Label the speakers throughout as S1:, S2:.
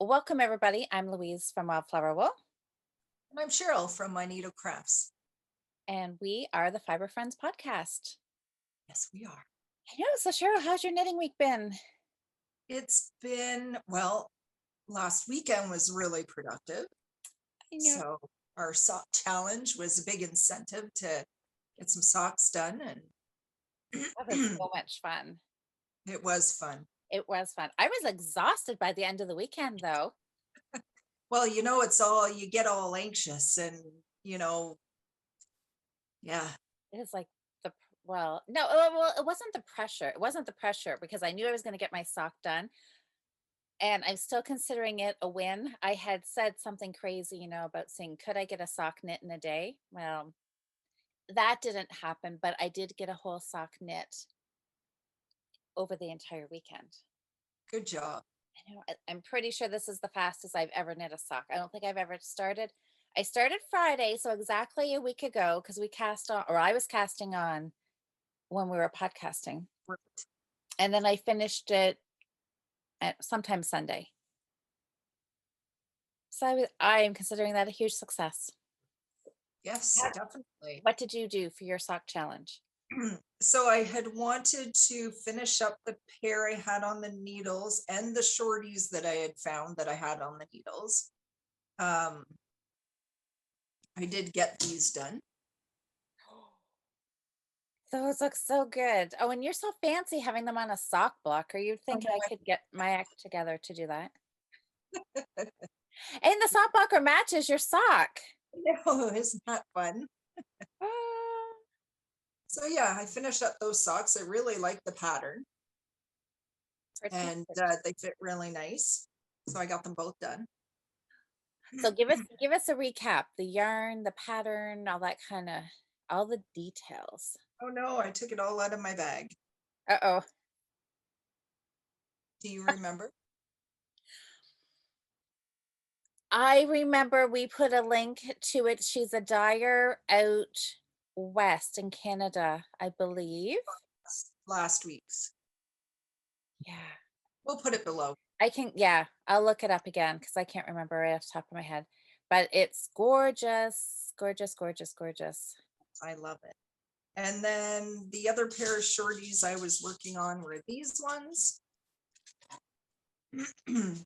S1: Welcome, everybody. I'm Louise from Wildflower Wool,
S2: And I'm Cheryl from My Needle Crafts.
S1: and we are the Fibre Friends podcast.
S2: Yes, we are.
S1: I know. So, Cheryl, how's your knitting week been?
S2: It's been, well, last weekend was really productive.
S1: I know.
S2: So our sock challenge was a big incentive to get some socks done, and
S1: That was so much fun.
S2: it was fun.
S1: It was fun. I was exhausted by the end of the weekend, though.
S2: Well, you get all anxious and, yeah,
S1: It was like no, it wasn't the pressure. It wasn't the pressure because I knew I was going to get my sock done. And I'm still considering it a win. I had said something crazy, about saying, could I get a sock knit in a day? Well, that didn't happen, but I did get a whole sock knit over the entire weekend.
S2: good job.
S1: I know. I'm pretty sure this is the fastest I've ever knit a sock. I don't think I've ever started. I started Friday, so exactly a week ago, because we cast on, or I was casting on when we were podcasting,
S2: Right.
S1: and then I finished it at sometime Sunday. So I am considering that a huge success.
S2: Yes,
S1: How-
S2: definitely.
S1: What did you do for your sock challenge?
S2: So I had wanted to finish up the pair I had on the needles and the shorties that I had found that I had on the needles. I did get these done.
S1: Those look so good. Oh, and you're so fancy having them on a sock blocker. You'd think I could get my act together to do that. And the sock blocker matches your sock.
S2: No, isn't that fun?
S1: Ah,
S2: So yeah, I finished up those socks. I really like the pattern and they fit really nice. So I got them both done.
S1: So give us a recap. The yarn, the pattern, all that kind of all the details.
S2: Oh no, I took it all out of my bag.
S1: Uh-oh.
S2: Do you remember?
S1: I remember we put a link to it. She's a dyer out west in Canada, I believe.
S2: Last week's.
S1: Yeah.
S2: We'll put it below.
S1: I'll look it up again because I can't remember right off the top of my head. But it's gorgeous, gorgeous, gorgeous, gorgeous.
S2: I love it. And then the other pair of shorties I was working on were these ones.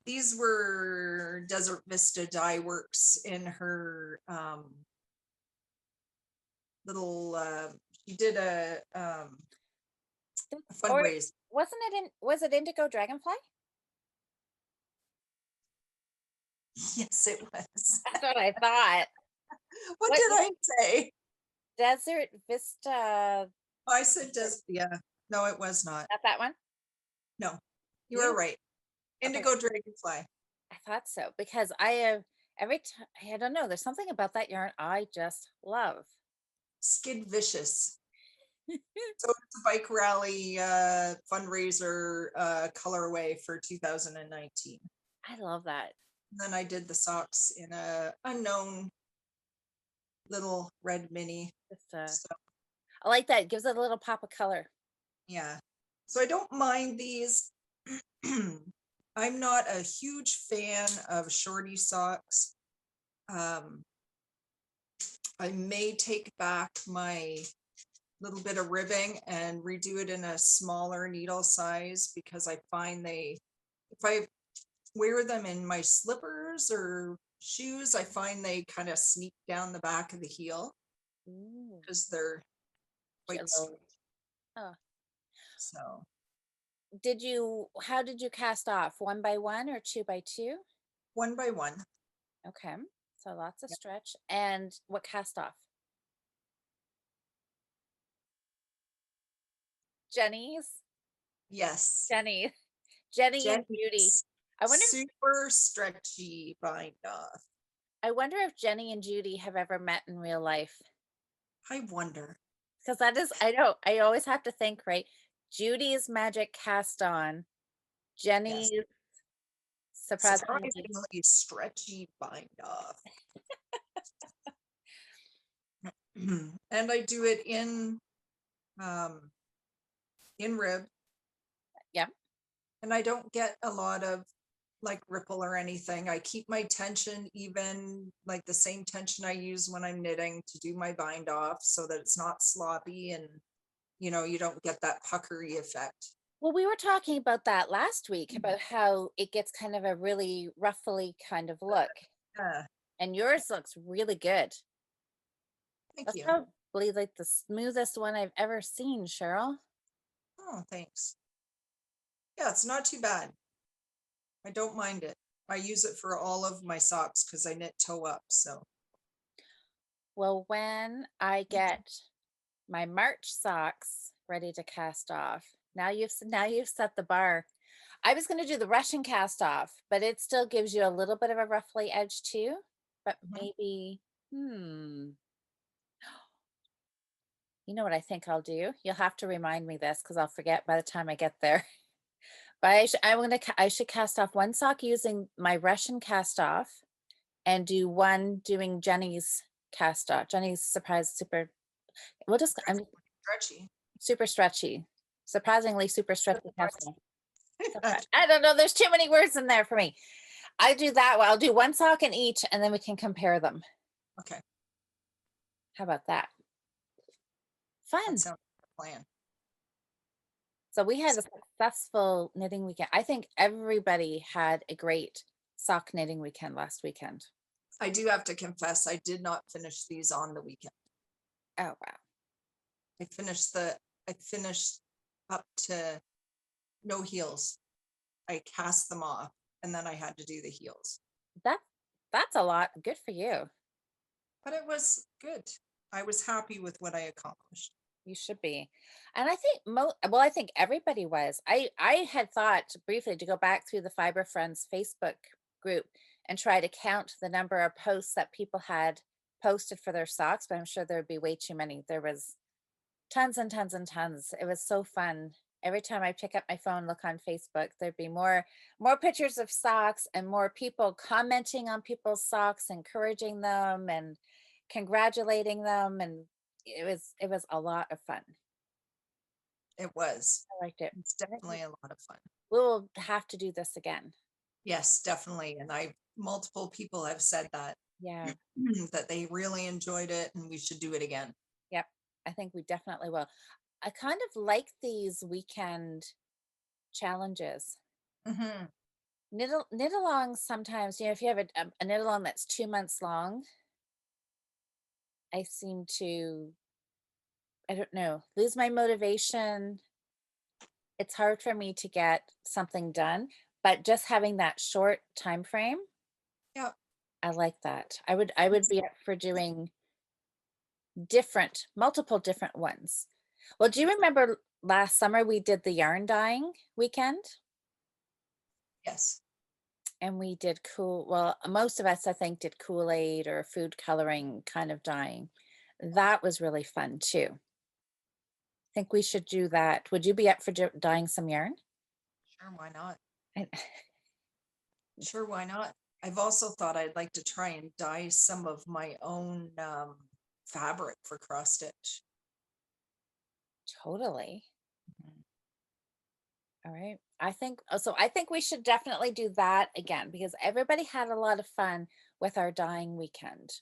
S2: These were Desert Vista Dye Works in her she did a fundraiser.
S1: Was it Indigo Dragonfly?
S2: Yes, it was.
S1: That's what I thought.
S2: What did I say?
S1: Desert Vista.
S2: I said yeah. No, it was not.
S1: Not that one?
S2: No, you were right. Indigo Dragonfly.
S1: I thought so because I have every time, I don't know, there's something about that yarn I just love.
S2: Skid Vicious. So it's a bike rally fundraiser colorway for 2019.
S1: I love that.
S2: And then I did the socks in a unknown little red mini.
S1: So, I like that. It gives it a little pop of color.
S2: Yeah. So I don't mind these. I'm not a huge fan of shorty socks. I may take back my little bit of ribbing and redo it in a smaller needle size because I find if I wear them in my slippers or shoes, I find they kind of sneak down the back of the heel because they're quite straight.
S1: Oh.
S2: So
S1: how did you cast off? 1 by 1 or 2 by 2?
S2: 1 by 1.
S1: Okay. So lots of stretch. And what cast off? Jenny's?
S2: Yes.
S1: Jenny and Judy.
S2: I wonder super stretchy bind off.
S1: I wonder if Jenny and Judy have ever met in real life.
S2: I wonder.
S1: Because that is, I know, I always have to think, right? Judy's magic cast on. Jenny's surprisingly
S2: stretchy bind off. And I do it in rib.
S1: Yeah.
S2: And I don't get a lot of like ripple or anything. I keep my tension even, like the same tension I use when I'm knitting to do my bind off so that it's not sloppy and you don't get that puckery effect.
S1: Well, we were talking about that last week about how it gets kind of a really ruffly kind of look,
S2: Yeah,
S1: and yours looks really good.
S2: thank
S1: That's
S2: you.
S1: probably like the smoothest one I've ever seen, Cheryl.
S2: Oh, thanks. Yeah, it's not too bad. I don't mind it. I use it for all of my socks because I knit toe up. So
S1: Well, when I get my March socks ready to cast off, now you've set the bar. I was going to do the Russian cast off, but it still gives you a little bit of a ruffly edge too. But
S2: mhm.
S1: maybe, you know what I think I'll do? You'll have to remind me this because I'll forget by the time I get there. But I should cast off one sock using my Russian cast off and do one doing Jenny's cast off. Jenny's surprise super. We'll just I'm
S2: Stretchy.
S1: super stretchy, surprisingly super stretchy cast off.
S2: Gotcha.
S1: I don't know. There's too many words in there for me. I do that. Well, I'll do one sock in each, and then we can compare them.
S2: Okay,
S1: How about that?
S2: that
S1: Fun.
S2: sounds like a plan.
S1: So we had a successful knitting weekend. I think everybody had a great sock knitting weekend last weekend.
S2: I do have to confess, I did not finish these on the weekend.
S1: Oh wow.
S2: I finished up to no heels. I cast them off and then I had to do the heels.
S1: That that's a lot. Good for you.
S2: But it was good. I was happy with what I accomplished.
S1: You should be. And I think well, I think everybody was. I had thought briefly to go back through the Fibre Friends Facebook group and try to count the number of posts that people had posted for their socks, but I'm sure there'd be way too many. There was tons and tons and tons. It was so fun. Every time I pick up my phone, look on Facebook, there'd be more pictures of socks and more people commenting on people's socks, encouraging them and congratulating them, and it was a lot of fun.
S2: It was.
S1: I liked it.
S2: It's
S1: I think
S2: definitely a lot of fun.
S1: we'll have to do this again.
S2: Yes, definitely. And multiple people have said that,
S1: Yeah.
S2: that they really enjoyed it and we should do it again.
S1: Yep. I think we definitely will. I kind of like these weekend challenges.
S2: Mhm.
S1: Knit along sometimes, if you have a knit along that's 2 months long, I seem to, I don't know, lose my motivation. It's hard for me to get something done, but just having that short time frame,
S2: Yeah.
S1: I like that. I would be up for doing multiple different ones. Well, do you remember last summer we did the yarn dyeing weekend?
S2: Yes.
S1: And we did well, most of us, I think, did Kool-Aid or food coloring kind of dyeing. That was really fun too. Think we should do that. Would you be up for dyeing some yarn?
S2: Sure, why not?
S1: I-
S2: Sure, why not? I've also thought I'd like to try and dye some of my own fabric for cross stitch.
S1: Totally.
S2: Mhm.
S1: All right. I think we should definitely do that again because everybody had a lot of fun with our dyeing weekend.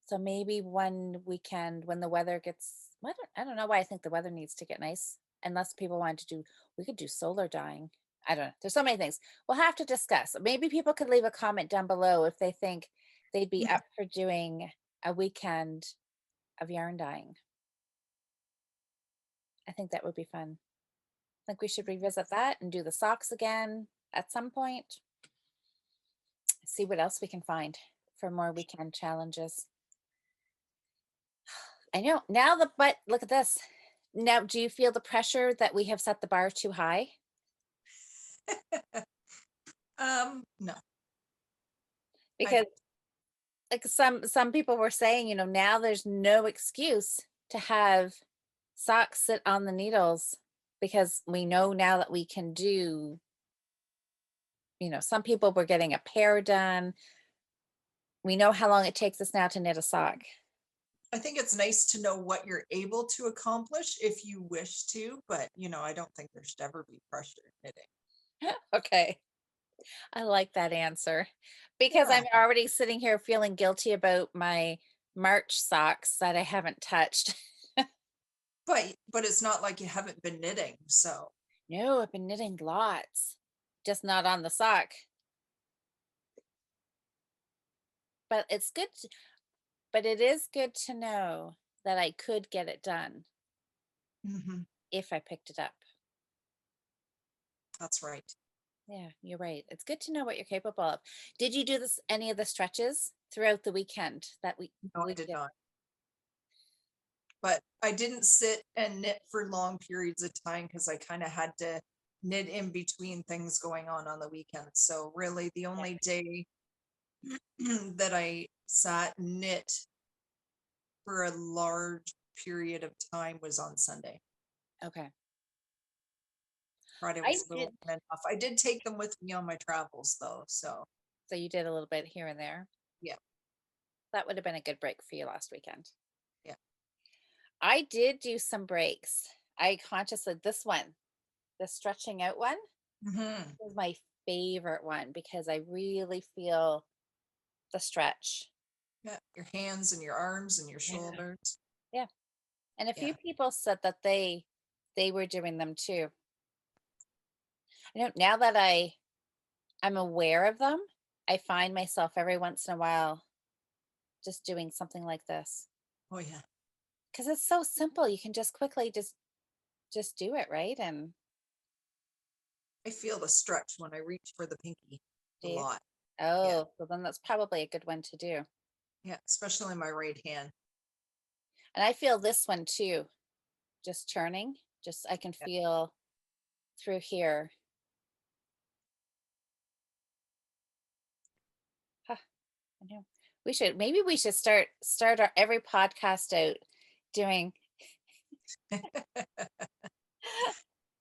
S1: So maybe one weekend when the weather gets, I don't know why I think the weather needs to get nice. Unless people want to we could do solar dyeing. I don't know. There's so many things. We'll have to discuss. Maybe people could leave a comment down below if they think they'd be
S2: Yeah,
S1: up for doing a weekend of yarn dyeing. I think that would be fun. I think we should revisit that and do the socks again at some point. See what else we can find for more weekend challenges. I know now but look at this. Now, do you feel the pressure that we have set the bar too high?
S2: no, I
S1: Because like some people were saying, now there's no excuse to have socks sit on the needles because we know now that we can do, some people were getting a pair done. We know how long it takes us now to knit a sock.
S2: I think it's nice to know what you're able to accomplish if you wish to, but I don't think there should ever be pressure in knitting.
S1: Okay. I like that answer because
S2: Yeah,
S1: I'm already sitting here feeling guilty about my March socks that I haven't touched.
S2: but it's not like you haven't been knitting, so
S1: No, I've been knitting lots, just not on the sock. But it's good to, but it is good to know that I could get it done
S2: mhm,
S1: if I picked it up.
S2: that's right.
S1: Yeah, you're right. It's good to know what you're capable of. Did you do this any of the stretches throughout the weekend that we
S2: No, I
S1: we
S2: did
S1: did?
S2: not. But I didn't sit and knit for long periods of time because I kind of had to knit in between things going on the weekend. So really, the
S1: Yeah.
S2: only day that I sat and knit for a large period of time was on Sunday.
S1: Okay.
S2: Friday
S1: I
S2: was a little
S1: did.
S2: on and off. I did take them with me on my travels though. So
S1: So you did a little bit here and there.
S2: yeah,
S1: That would have been a good break for you last weekend.
S2: yeah.
S1: I did do some breaks. I consciously, this one, the stretching out one,
S2: Hmm.
S1: was my favorite one because I really feel the stretch.
S2: Yeah. Your hands and your arms and your
S1: Yeah.
S2: shoulders.
S1: Yeah. And a few
S2: Yeah.
S1: people said that they were doing them too. I know now that I'm aware of them, I find myself every once in a while just doing something like this
S2: Oh yeah.
S1: because it's so simple. You can just quickly just do it, right? And
S2: I feel the stretch when I reach for the pinky a
S1: do you?
S2: lot. Yeah.
S1: Oh, well then that's probably a good one to do.
S2: Yeah. Especially my right hand.
S1: And I feel this one too, just turning. Just I can
S2: Yeah.
S1: feel through here. Huh, I know. Maybe we should start our every podcast out doing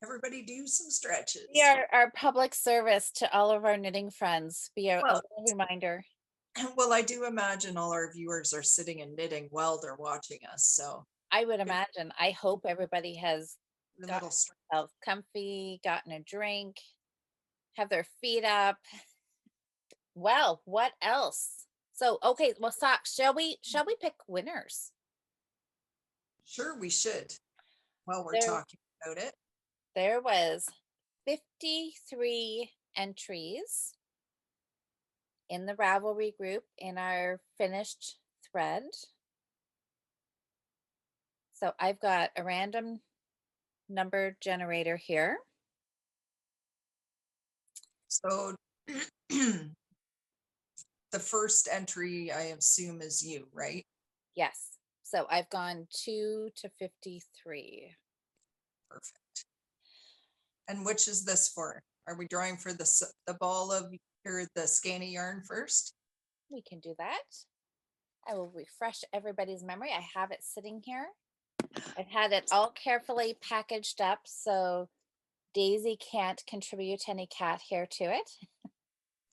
S2: Everybody do some
S1: be
S2: stretches.
S1: our public service to all of our knitting friends. Be a
S2: Well,
S1: little reminder.
S2: well, I do imagine all our viewers are sitting and knitting while they're watching us. So
S1: I would
S2: good
S1: imagine. I hope everybody has
S2: for a
S1: gotten
S2: little stretch.
S1: themselves comfy, gotten a drink, have their feet up. Well, what else? So, okay, well, socks. Shall we pick winners?
S2: Sure, we should while we're
S1: There
S2: talking about it.
S1: there was 53 entries in the Ravelry group in our finished thread. So I've got a random number generator here.
S2: So the first entry, I assume, is you, right?
S1: Yes. So I've gone 2 to 53.
S2: Perfect. And which is this for? Are we drawing for the ball of or the skein of yarn first?
S1: We can do that. I will refresh everybody's memory. I have it sitting here. I've had it all carefully packaged up so Daisy can't contribute any cat hair to it.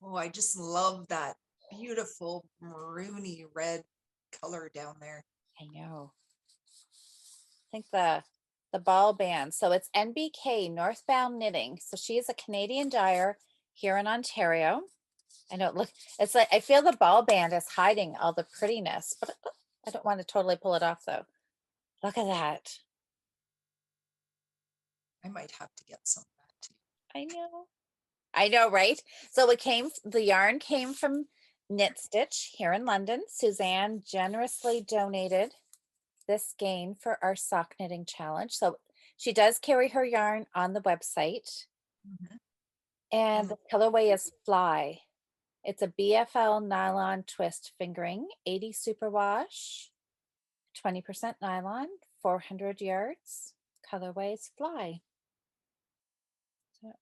S2: Oh, I just love that beautiful maroony red color down there.
S1: I know. I think the ball band. So it's NBK Northbound Knitting. So she is a Canadian dyer here in Ontario. I know. Look, it's like I feel the ball band is hiding all the prettiness, but I don't want to totally pull it off though. Look at that.
S2: I might have to get some of that too.
S1: I know. I know, right? So the yarn came from Knit Stitch here in London. Suzanne generously donated this skein for our sock knitting challenge. So she does carry her yarn on the website,
S2: Mhm.
S1: and
S2: And
S1: the colorway is Fly. It's a BFL nylon twist fingering, 80 superwash, 20% nylon, 400 yards. Colorway is Fly. So,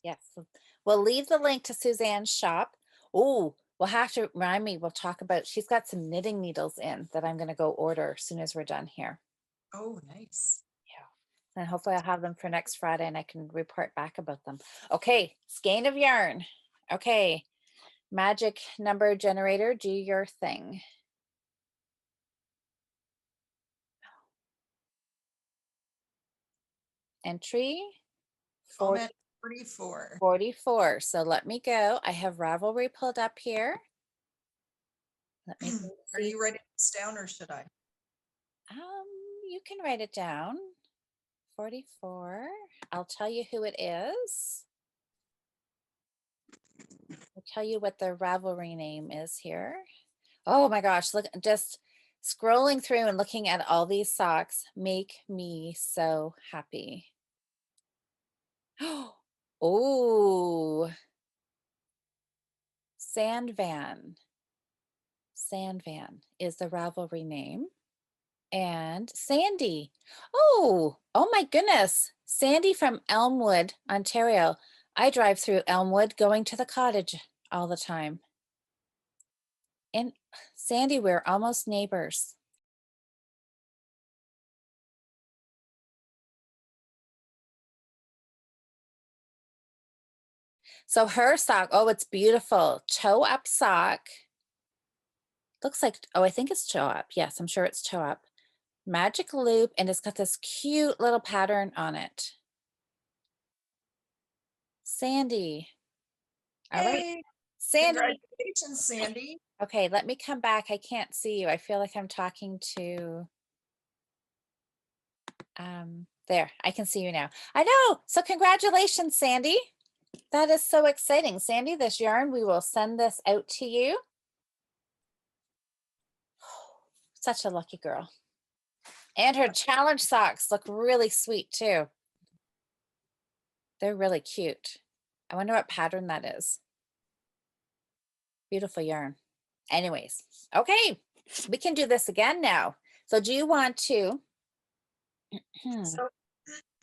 S1: yes, so we'll leave the link to Suzanne's shop. Oh, we'll have to remind me. We'll talk about. She's got some knitting needles in that I'm going to go order as soon as we're done here.
S2: oh, nice.
S1: Yeah. And hopefully I'll have them for next Friday and I can report back about them. Okay, skein of yarn. Okay, magic number generator, do your thing. Entry
S2: Comment
S1: 40.
S2: 44.
S1: 44. So let me go. I have Ravelry pulled up here. Let me go
S2: Are
S1: see.
S2: you writing this down or should I?
S1: Um, you can write it down. 44. I'll tell you who it is. I'll tell you what the Ravelry name is here. Oh my gosh, look, just scrolling through and looking at all these socks make me so happy. Oh, Sandvan. Sandvan is the Ravelry name. And Sandy. Oh my goodness. Sandy from Elmwood, Ontario. I drive through Elmwood going to the cottage all the time. And Sandy, we're almost neighbors. So her sock, oh, it's beautiful. Toe up sock. Looks like, oh, I think it's toe up. Yes, I'm sure it's toe up. Magic loop, and it's got this cute little pattern on it. Sandy. All right.
S2: Hey,
S1: Sandy.
S2: congratulations, Sandy.
S1: Okay, let me come back. I can't see you. I feel like I'm talking to, there, I can see you now. I know. So congratulations, Sandy. That is so exciting. Sandy, this yarn, we will send this out to you. Such a lucky girl. And her challenge socks look really sweet too. They're really cute. I wonder what pattern that is. Beautiful yarn. Anyways, okay, we can do this again now. So do you want to?
S2: So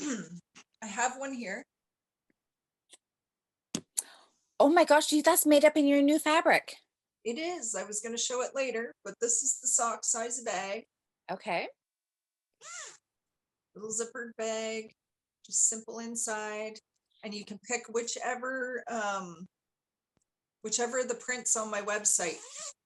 S2: I have one here.
S1: Oh my gosh, that's made up in your new fabric.
S2: It is. I was going to show it later, but this is the sock size bag.
S1: Okay.
S2: Little zippered bag, just simple inside. And you can pick whichever of the prints on my website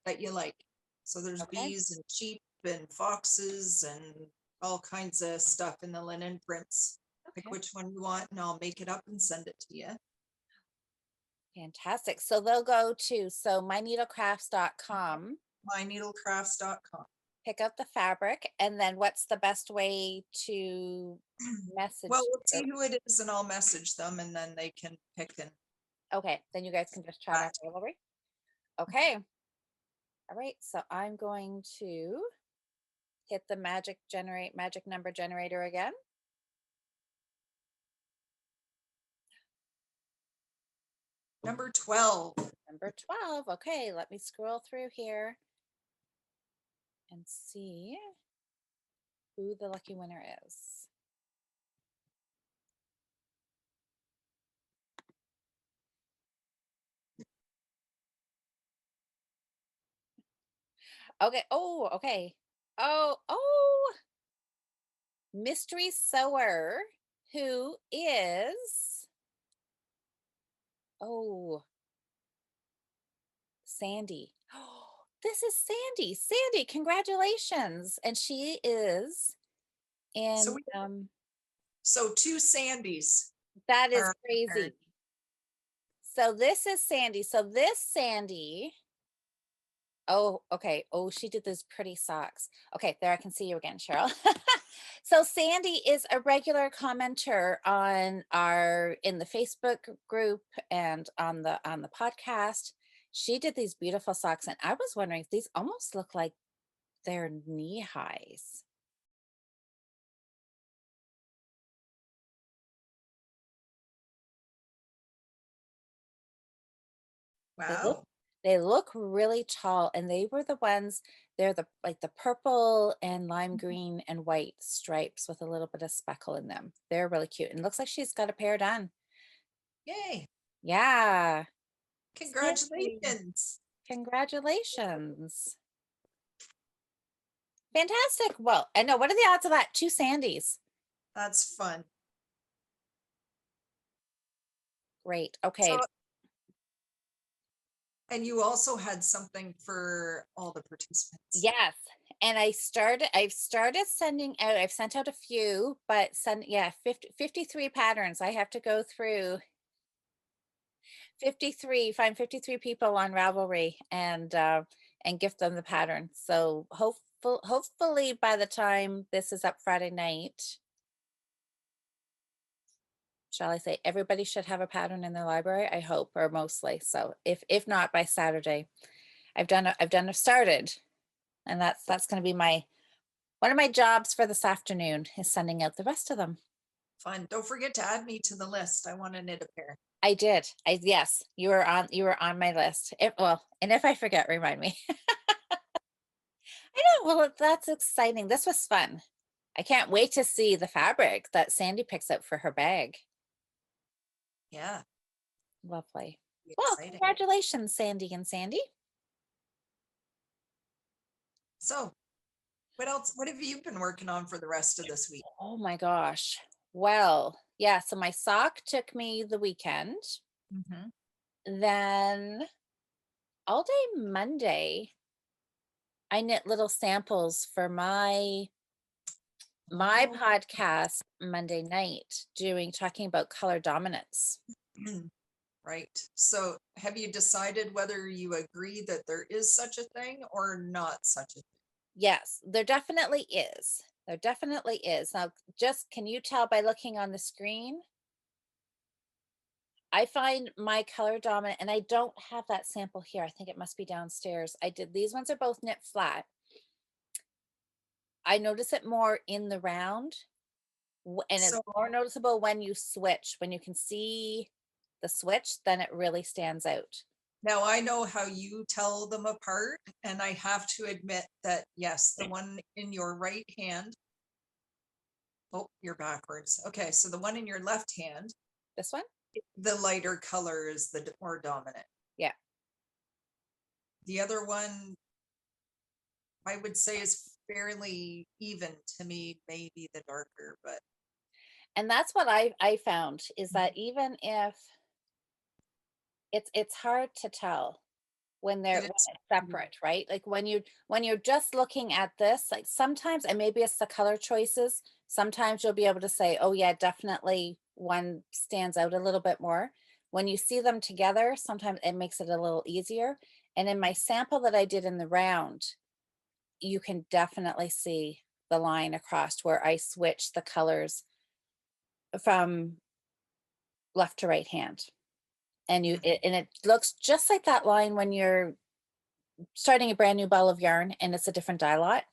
S2: that you like. So there's
S1: Okay.
S2: bees and sheep and foxes and all kinds of stuff in the linen prints. Pick
S1: Okay.
S2: which one you want and I'll make it up and send it to you.
S1: Fantastic. So they'll go to myneedlecrafts.com,
S2: myneedlecrafts.com.
S1: pick up the fabric, and then what's the best way to message?
S2: Well, we'll see who it is and I'll message them and then they can pick and
S1: Okay, then you guys can just chat
S2: Right.
S1: after. Ravelry. Okay. All right, so I'm going to hit the magic number generator again.
S2: number 12.
S1: Number 12. Okay, let me scroll through here and see who the lucky winner is. Okay. Oh, okay. Oh, mystery sewer, who is, oh, Sandy. Oh, this is Sandy. Sandy, congratulations. And she is
S2: So
S1: in,
S2: so two Sandys
S1: that is
S2: are
S1: crazy. So this is Sandy. So this Sandy, oh, okay. Oh, she did those pretty socks. Okay, there I can see you again, Cheryl. So Sandy is a regular commenter on in the Facebook group and on the podcast. She did these beautiful socks, and I was wondering if these almost look like they're knee highs.
S2: Wow.
S1: They look really tall, and they were the ones, they're like the purple and lime green and white stripes with a little bit of speckle in them. They're really cute. And it looks like she's got a pair done.
S2: Yay.
S1: Yeah.
S2: Congratulations.
S1: Congratulations. Fantastic. Well, I know, what are the odds of that? Two Sandys.
S2: That's fun.
S1: Great. Okay.
S2: So, and you also had something for all the participants.
S1: Yes. And I've started sending out, I've sent out a few, but 53 patterns I have to go through 53, find 53 people on Ravelry and gift them the pattern. So hopefully by the time this is up Friday night, shall I say, everybody should have a pattern in their library, I hope, or mostly. So if not by Saturday, I've started, and that's going to be my one of my jobs for this afternoon is sending out the rest of them.
S2: Fun. Don't forget to add me to the list. I want to knit a pair.
S1: I did. Yes, you were on my list. And if I forget, remind me. I know. Well, that's exciting. This was fun. I can't wait to see the fabric that Sandy picks up for her bag.
S2: Yeah,
S1: Lovely.
S2: be
S1: Well,
S2: exciting.
S1: congratulations, Sandy and Sandy.
S2: So, what else? What have you been working on for the rest of this week?
S1: Oh my gosh. Well, yeah, so my sock took me the weekend.
S2: Mhm.
S1: Then all day Monday, I knit little samples for my
S2: Oh,
S1: podcast Monday night talking about color dominance.
S2: right. So, have you decided whether you agree that there is such a thing or not such a thing?
S1: Yes, there definitely is. There definitely is. Now, just can you tell by looking on the screen? I find my color dominant, and I don't have that sample here. I think it must be downstairs. These ones are both knit flat. I notice it more in the round, and it's
S2: So,
S1: more noticeable when you switch, when you can see the switch, then it really stands out.
S2: now I know how you tell them apart, and I have to admit that yes, the one in your right hand, oh, you're backwards. Okay, so the one in your left hand,
S1: This one?
S2: the lighter color is the more dominant.
S1: Yeah.
S2: The other one, I would say, is fairly even to me, maybe the darker, but
S1: And that's what I found is that even if it's hard to tell
S2: it
S1: when
S2: is.
S1: it's separate, right? Like when you're just looking at this, like sometimes, and maybe it's the color choices, sometimes you'll be able to say, oh yeah, definitely one stands out a little bit more. When you see them together, sometimes it makes it a little easier. And in my sample that I did in the round, you can definitely see the line across where I switched the colors from left to right hand. And it looks just like that line when you're starting a brand new ball of yarn and it's a different dye lot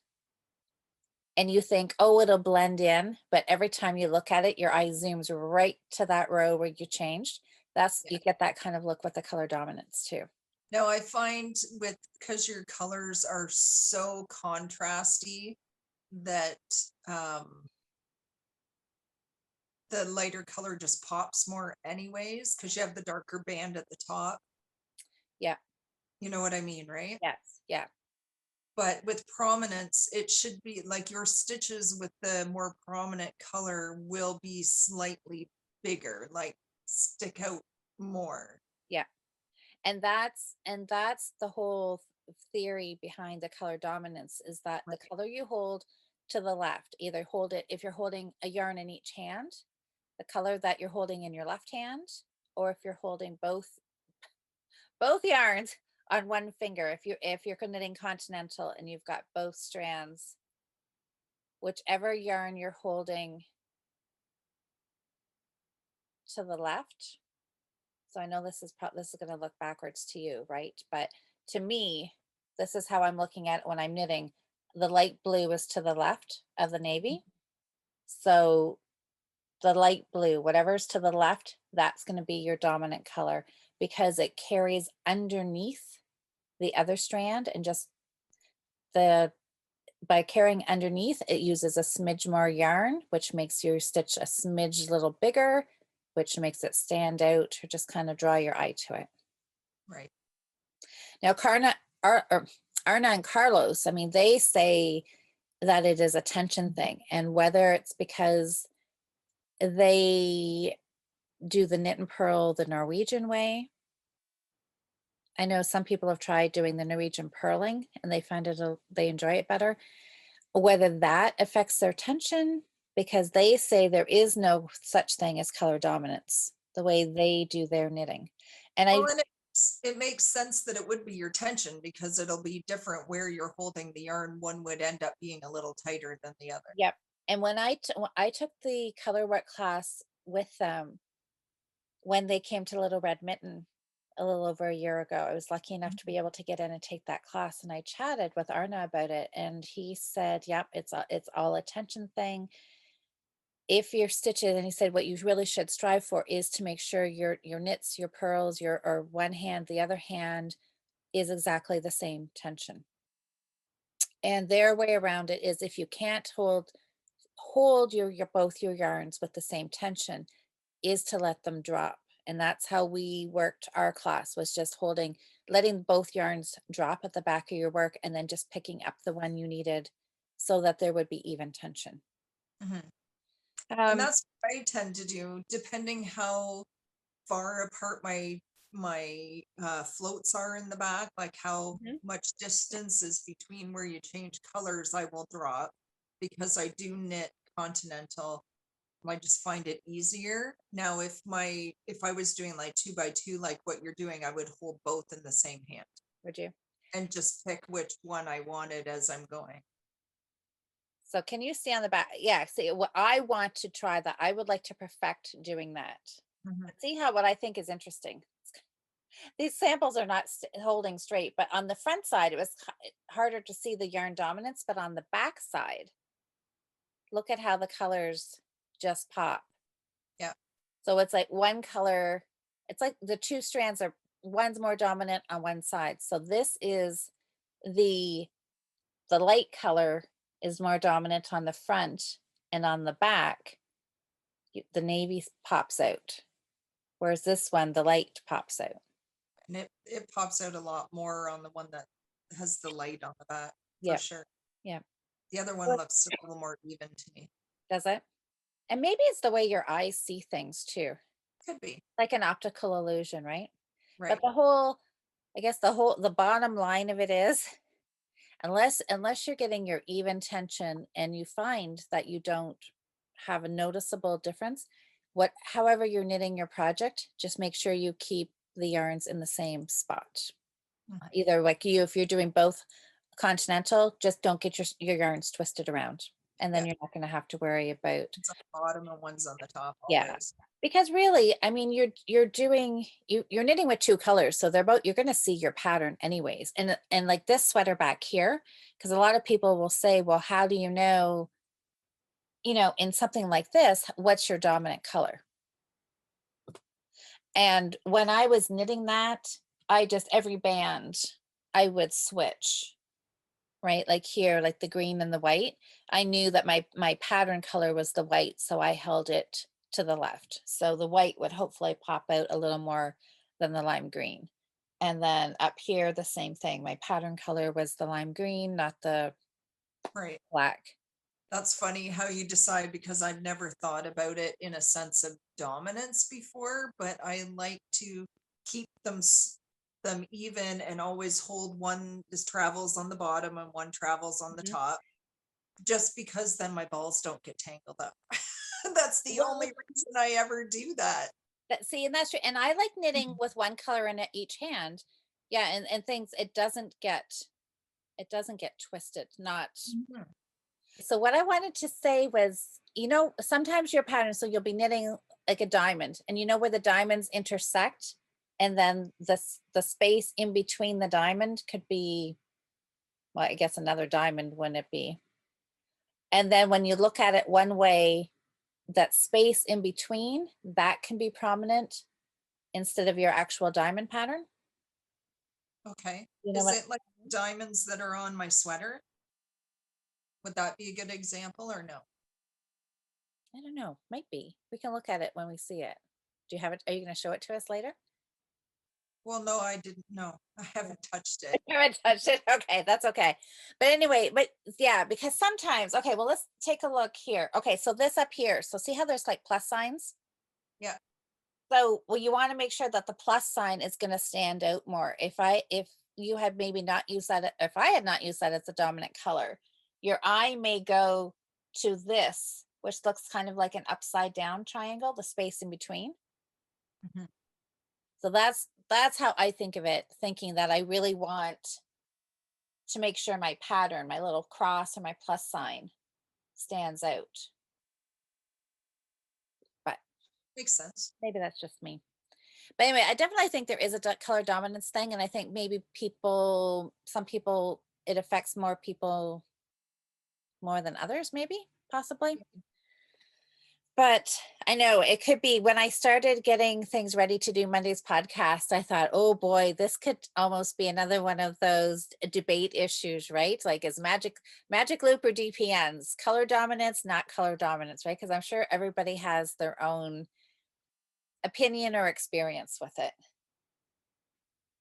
S1: and you think, oh, it'll blend in, but every time you look at it, your eye zooms right to that row where you changed. That's
S2: Yeah.
S1: You get that kind of look with the color dominance too.
S2: Now I find with because your colors are so contrasty that um the lighter color just pops more anyways, because you have the darker band at the top.
S1: Yeah.
S2: You know what I mean, right?
S1: Yes. Yeah.
S2: But with prominence, it should be like your stitches with the more prominent color will be slightly bigger, like stick out more.
S1: Yeah. And that's the whole theory behind the color dominance is that the
S2: Right.
S1: color you hold to the left, either hold it if you're holding a yarn in each hand, the color that you're holding in your left hand, or if you're holding both yarns on one finger, if you're knitting continental and you've got both strands, whichever yarn you're holding to the left. So I know this is going to look backwards to you, right? But to me, this is how I'm looking at it when I'm knitting. The light blue is to the left of the navy. So the light blue, whatever's to the left, that's going to be your dominant color because it carries underneath the other strand and just the by carrying underneath, it uses a smidge more yarn, which makes your stitch a smidge little bigger, which makes it stand out or just kind of draw your eye to it.
S2: Right.
S1: Now, Arna and Carlos, I mean, they say that it is a tension thing, and whether it's because they do the knit and purl the Norwegian way. I know some people have tried doing the Norwegian purling and they enjoy it better. Whether that affects their tension, because they say there is no such thing as color dominance, the way they do their knitting. And
S2: Well,
S1: I,
S2: and it makes sense that it would be your tension because it'll be different where you're holding the yarn. One would end up being a little tighter than the other.
S1: yep. And when I took the color work class with them, when they came to Little Red Mitten a little over a year ago, I was lucky enough to
S2: Mhm.
S1: be able to get in and take that class, and I chatted with Arna about it, and he said, "Yep, it's all a tension thing. If you're stitches," and he said, "what you really should strive for is to make sure your knits, your purls, your or one hand, the other hand is exactly the same tension." And their way around it is if you can't hold your both your yarns with the same tension, is to let them drop. And that's how we worked our class, was just letting both yarns drop at the back of your work and then just picking up the one you needed so that there would be even tension.
S2: Mhm. And
S1: Um,
S2: that's what I tend to do, depending how far apart my floats are in the back, like how
S1: Mhm.
S2: much distance is between where you change colors, I will drop because I do knit continental. I just find it easier. Now, if I was doing like 2 by 2, like what you're doing, I would hold both in the same hand
S1: would you?
S2: and just pick which one I wanted as I'm going.
S1: So can you see on the back? Yeah, see what I want to try that. I would like to perfect doing that.
S2: Mhm.
S1: See how what I think is interesting. These samples are not holding straight, but on the front side, it was harder to see the yarn dominance, but on the back side, look at how the colors just pop.
S2: Yeah.
S1: So it's like one color, it's like the two strands are one's more dominant on one side. So this is the the light color is more dominant on the front, and on the back, the navy pops out. Whereas this one, the light pops out.
S2: And it pops out a lot more on the one that has the light on the back for
S1: Yeah,
S2: sure.
S1: yeah.
S2: The other one
S1: What
S2: looks a little more even to me.
S1: does it? And maybe it's the way your eyes see things too,
S2: Could be.
S1: like an optical illusion, right? But
S2: Right.
S1: I guess the bottom line of it is, unless you're getting your even tension and you find that you don't have a noticeable difference, however you're knitting your project, just make sure you keep the yarns in the same spot.
S2: Mhm.
S1: Either like you, if you're doing both continental, just don't get your yarns twisted around. And then
S2: Yeah.
S1: you're not going to have to worry about,
S2: One's on the bottom and one's on the top
S1: yeah.
S2: always.
S1: Because really, I mean, you're knitting with two colors, so they're both you're going to see your pattern anyways. And like this sweater back here, because a lot of people will say, well, how do you know, in something like this, what's your dominant color? And when I was knitting that, I just every band I would switch, right? Like here, like the green and the white. I knew that my pattern color was the white, so I held it to the left. So the white would hopefully pop out a little more than the lime green. And then up here, the same thing. My pattern color was the lime green, not the
S2: Right.
S1: black.
S2: That's funny how you decide because I've never thought about it in a sense of dominance before, but I like to keep them even and always hold one just travels on the bottom and one travels on the
S1: Mhm.
S2: top, just because then my balls don't get tangled up. That's the only
S1: Well,
S2: reason I ever do that.
S1: see, and that's true. And I like knitting
S2: Mhm.
S1: with one color in each hand. Yeah, and things it doesn't get twisted. Not
S2: Mhm.
S1: So what I wanted to say was, sometimes your pattern, so you'll be knitting like a diamond, and you know where the diamonds intersect, and then the space in between the diamond could be, well, I guess another diamond, wouldn't it be? And then when you look at it one way, that space in between, that can be prominent instead of your actual diamond pattern.
S2: Okay.
S1: You know
S2: Is
S1: what?
S2: it like diamonds that are on my sweater? Would that be a good example or no?
S1: I don't know. Might be. We can look at it when we see it. Do you have it? Are you going to show it to us later?
S2: Well, no, I didn't know. I haven't touched it.
S1: You haven't touched it? Okay, that's okay. But anyway, but yeah, because sometimes, okay, well, let's take a look here. Okay, so this up here. So see how there's like plus signs?
S2: Yeah.
S1: So, well, you want to make sure that the plus sign is going to stand out more. If you had maybe not used that, if I had not used that as a dominant color, your eye may go to this, which looks kind of like an upside down triangle, the space in between.
S2: Mhm.
S1: So that's how I think of it, thinking that I really want to make sure my pattern, my little cross or my plus sign stands out. But
S2: Makes sense.
S1: maybe that's just me. But anyway, I definitely think there is a color dominance thing. And I think maybe some people, it affects more people more than others, maybe, possibly. But I know it could be when I started getting things ready to do Monday's podcast, I thought, oh boy, this could almost be another one of those debate issues, right? Like is magic loop or DPNs, color dominance, not color dominance, right? Because I'm sure everybody has their own opinion or experience with it.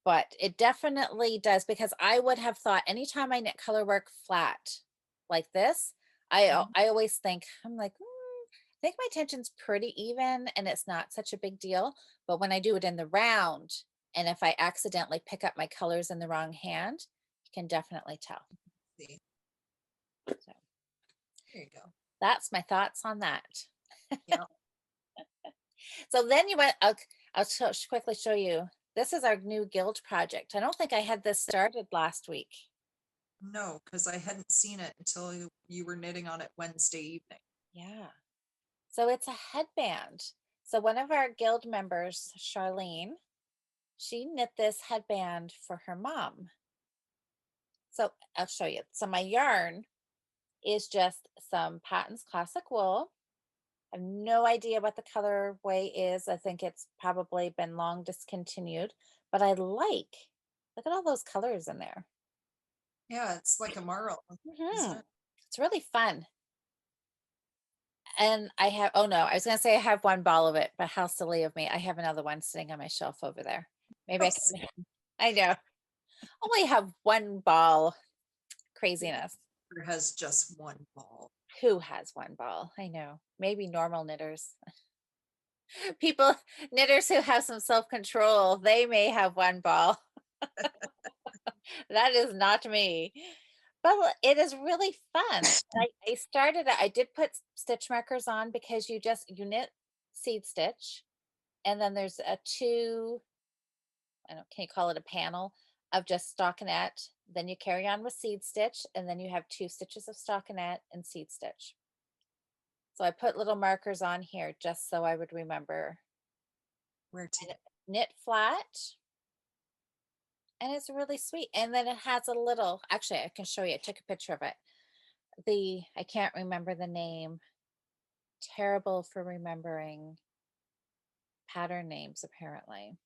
S1: But it definitely does because I would have thought anytime I knit color work flat like this,
S2: Mhm.
S1: I always think I'm like, I think my tension's pretty even and it's not such a big deal. But when I do it in the round, and if I accidentally pick up my colors in the wrong hand, you can definitely tell.
S2: See,
S1: So
S2: there you go.
S1: that's my thoughts on that.
S2: Yeah.
S1: So then you went, quickly show you. This is our new guild project. I don't think I had this started last week.
S2: No, because I hadn't seen it until you were knitting on it Wednesday evening.
S1: Yeah. So it's a headband. So one of our guild members, Charlene, she knit this headband for her mom. So I'll show you. So my yarn is just some Patons classic wool. I have no idea what the colorway is. I think it's probably been long discontinued, but look at all those colors in there.
S2: Yeah, it's like a marl, isn't
S1: Hmm.
S2: it?
S1: It's really fun. And oh no, I was going to say I have one ball of it, but how silly of me. I have another one sitting on my shelf over there. Maybe
S2: Oh,
S1: I can, I know. Only have one ball. Craziness.
S2: has just one ball.
S1: Who has one ball? I know. Maybe normal knitters. People, knitters who have some self-control, they may have one ball. That is not me. But it is really fun. I started I did put stitch markers on because you knit seed stitch and then there's a two, I don't, can you call it a panel of just stockinette. Then you carry on with seed stitch and then you have 2 stitches of stockinette and seed stitch. So I put little markers on here just so I would remember.
S2: Where to?
S1: And knit flat, and it's really sweet. And then it has a little, actually, I can show you. I took a picture of it. I can't remember the name. Terrible for remembering pattern names, apparently.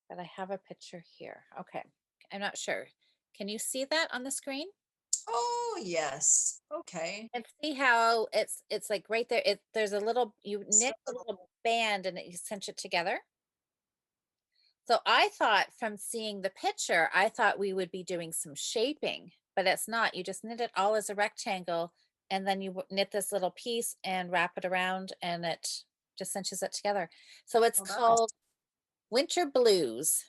S1: But I have a picture here. Okay. I'm not sure. Can you see that on the screen?
S2: Oh, yes. Okay.
S1: And see how it's like right there. There's a little, you
S2: It's
S1: knit
S2: the
S1: a
S2: little,
S1: little band and you cinch it together. So I thought from seeing the picture, I thought we would be doing some shaping, but it's not. You just knit it all as a rectangle and then you knit this little piece and wrap it around and it just cinches it together. So it's
S2: well,
S1: called Winter Blues.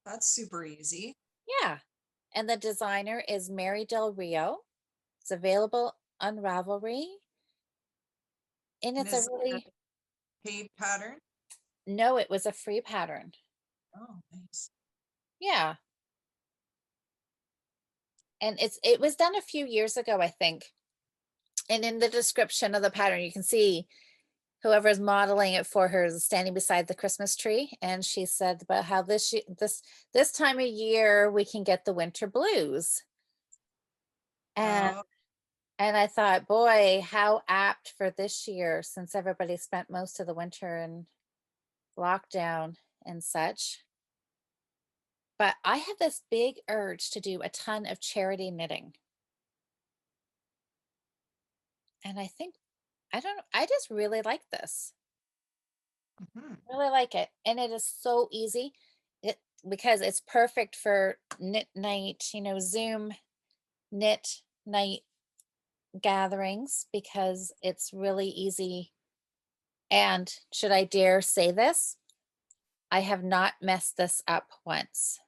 S2: that's super easy.
S1: Yeah. And the designer is Mary Del Rio. It's available on Ravelry. And
S2: And
S1: it's a
S2: is it a
S1: really,
S2: paid pattern?
S1: no, it was a free pattern.
S2: Oh, nice.
S1: Yeah. And it was done a few years ago, I think. And in the description of the pattern, you can see whoever's modeling it for her is standing beside the Christmas tree. And she said about how this time of year we can get the winter blues. And
S2: Oh,
S1: and I thought, boy, how apt for this year since everybody spent most of the winter in lockdown and such. But I have this big urge to do a ton of charity knitting. And I think I don't know, I just really like this.
S2: mhm.
S1: Really like it, and it is so easy. It because it's perfect for knit night, Zoom knit night gatherings because it's really easy. And should I dare say this? I have not messed this up once.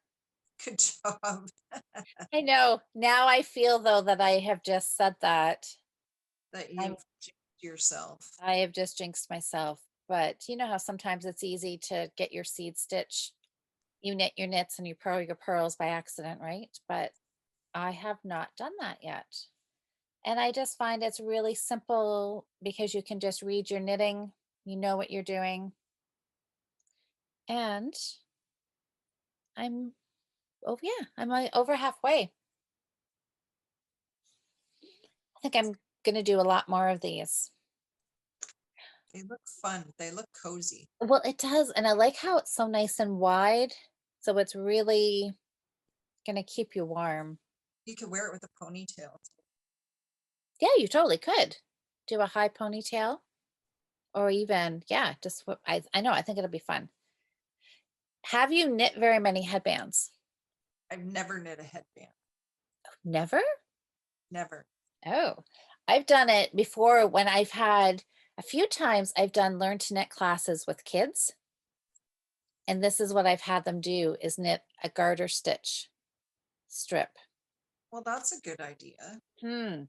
S2: Good job
S1: I know. Now I feel though that I have just said that.
S2: that
S1: I'm
S2: you've jinxed yourself.
S1: I have just jinxed myself. but you know how sometimes it's easy to get your seed stitch. You knit your knits and you purl your pearls by accident, right? But I have not done that yet. And I just find it's really simple because you can just read your knitting, you know what you're doing, and I'm oh yeah, I'm like over halfway. I think I'm gonna do a lot more of these.
S2: They look fun. They look cozy.
S1: Well, it does, and I like how it's so nice and wide, so it's really gonna keep you warm.
S2: You could wear it with a ponytail.
S1: Yeah, you totally could do a high ponytail or even, yeah, just what I know, I think it'll be fun. Have you knit very many headbands?
S2: I've never knit a headband.
S1: Never?
S2: Never.
S1: Oh, I've done it before when I've had a few times I've done learn to knit classes with kids, and this is what I've had them do is knit a garter stitch strip.
S2: Well, that's a good idea.
S1: Hmm.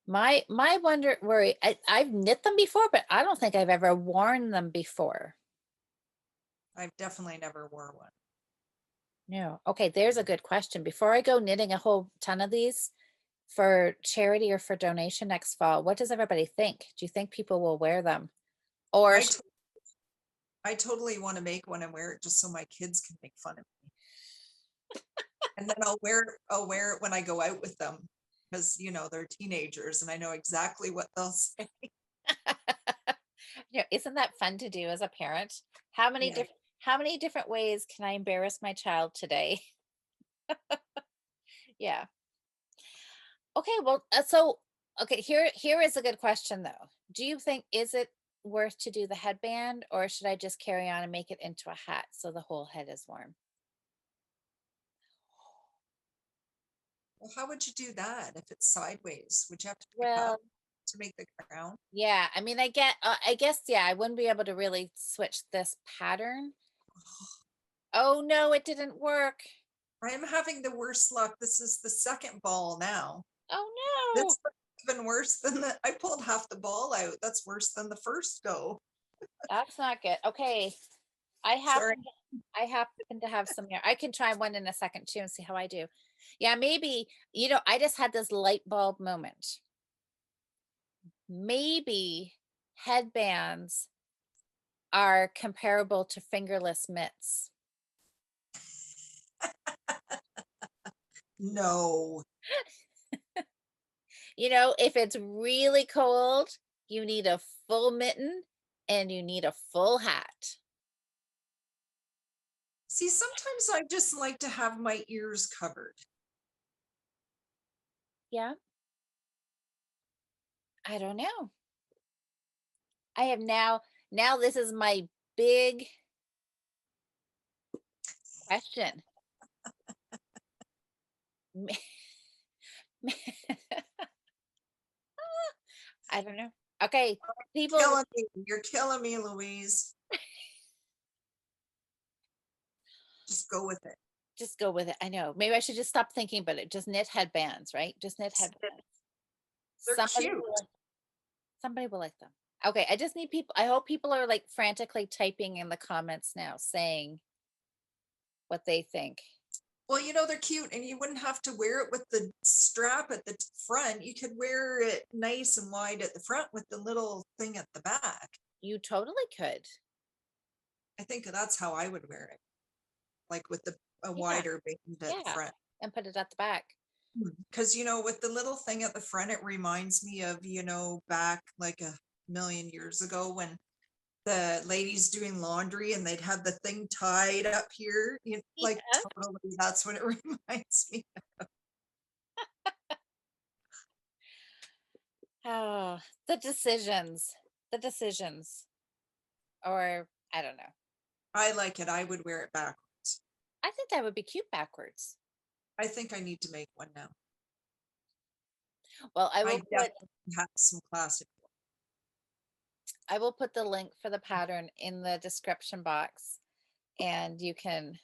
S1: My wonder worry, I've knit them before, but I don't think I've ever worn them before.
S2: I've definitely never wore one.
S1: No. Okay, there's a good question. Before I go knitting a whole ton of these for charity or for donation next fall, what does everybody think? Do you think people will wear them? Or
S2: I to- I totally want to make one and wear it just so my kids can make fun of me. And then I'll wear it when I go out with them because they're teenagers and I know exactly what they'll say.
S1: isn't that fun to do as a parent?
S2: Yeah.
S1: How many different ways can I embarrass my child today? Yeah. Okay, well, okay, here is a good question though. Do you think is it worth to do the headband or should I just carry on and make it into a hat so the whole head is warm?
S2: Well, how would you do that if it's sideways? Would you have to pick up
S1: Well,
S2: to make the crown?
S1: yeah, I mean, I guess, yeah, I wouldn't be able to really switch this pattern. Oh no, it didn't work.
S2: I'm having the worst luck. This is the second ball now. This
S1: Oh
S2: is even worse than I pulled half the ball out. That's worse than the first go.
S1: no, that's not good. Okay, I
S2: Sorry.
S1: happen I happen to have some here. I can try one in a second too and see how I do. Yeah, maybe, I just had this light bulb moment. Maybe headbands are comparable to fingerless mitts.
S2: No.
S1: If it's really cold, you need a full mitten and you need a full hat.
S2: See, sometimes I just like to have my ears covered.
S1: Yeah, I don't know. I have now this is my big question. I don't know. Okay, people
S2: Killing me. You're killing me, Louise. Just go with it.
S1: just go with it. I know. Maybe I should just stop thinking about it. Just knit headbands, right? Just knit headbands.
S2: They're
S1: Somebody will
S2: cute.
S1: like somebody will like them. Okay, I just need people. I hope people are like frantically typing in the comments now saying what they think.
S2: Well, they're cute and you wouldn't have to wear it with the strap at the front. You could wear it nice and wide at the front with the little thing at the back.
S1: You totally could.
S2: I think that's how I would wear it, like with a
S1: Yeah,
S2: wider band at the
S1: yeah.
S2: front.
S1: And put it at the back.
S2: Because, with the little thing at the front, it reminds me of, back like a million years ago when the ladies doing laundry and they'd have the thing tied up here. Like
S1: Yeah.
S2: totally, that's what it reminds me.
S1: Oh, the decisions. The decisions. Or I don't know.
S2: I like it. I would wear it backwards.
S1: I think that would be cute backwards.
S2: I think I need to make one now.
S1: Well,
S2: I definitely have some classic.
S1: I will put the link for the pattern in the description box and you can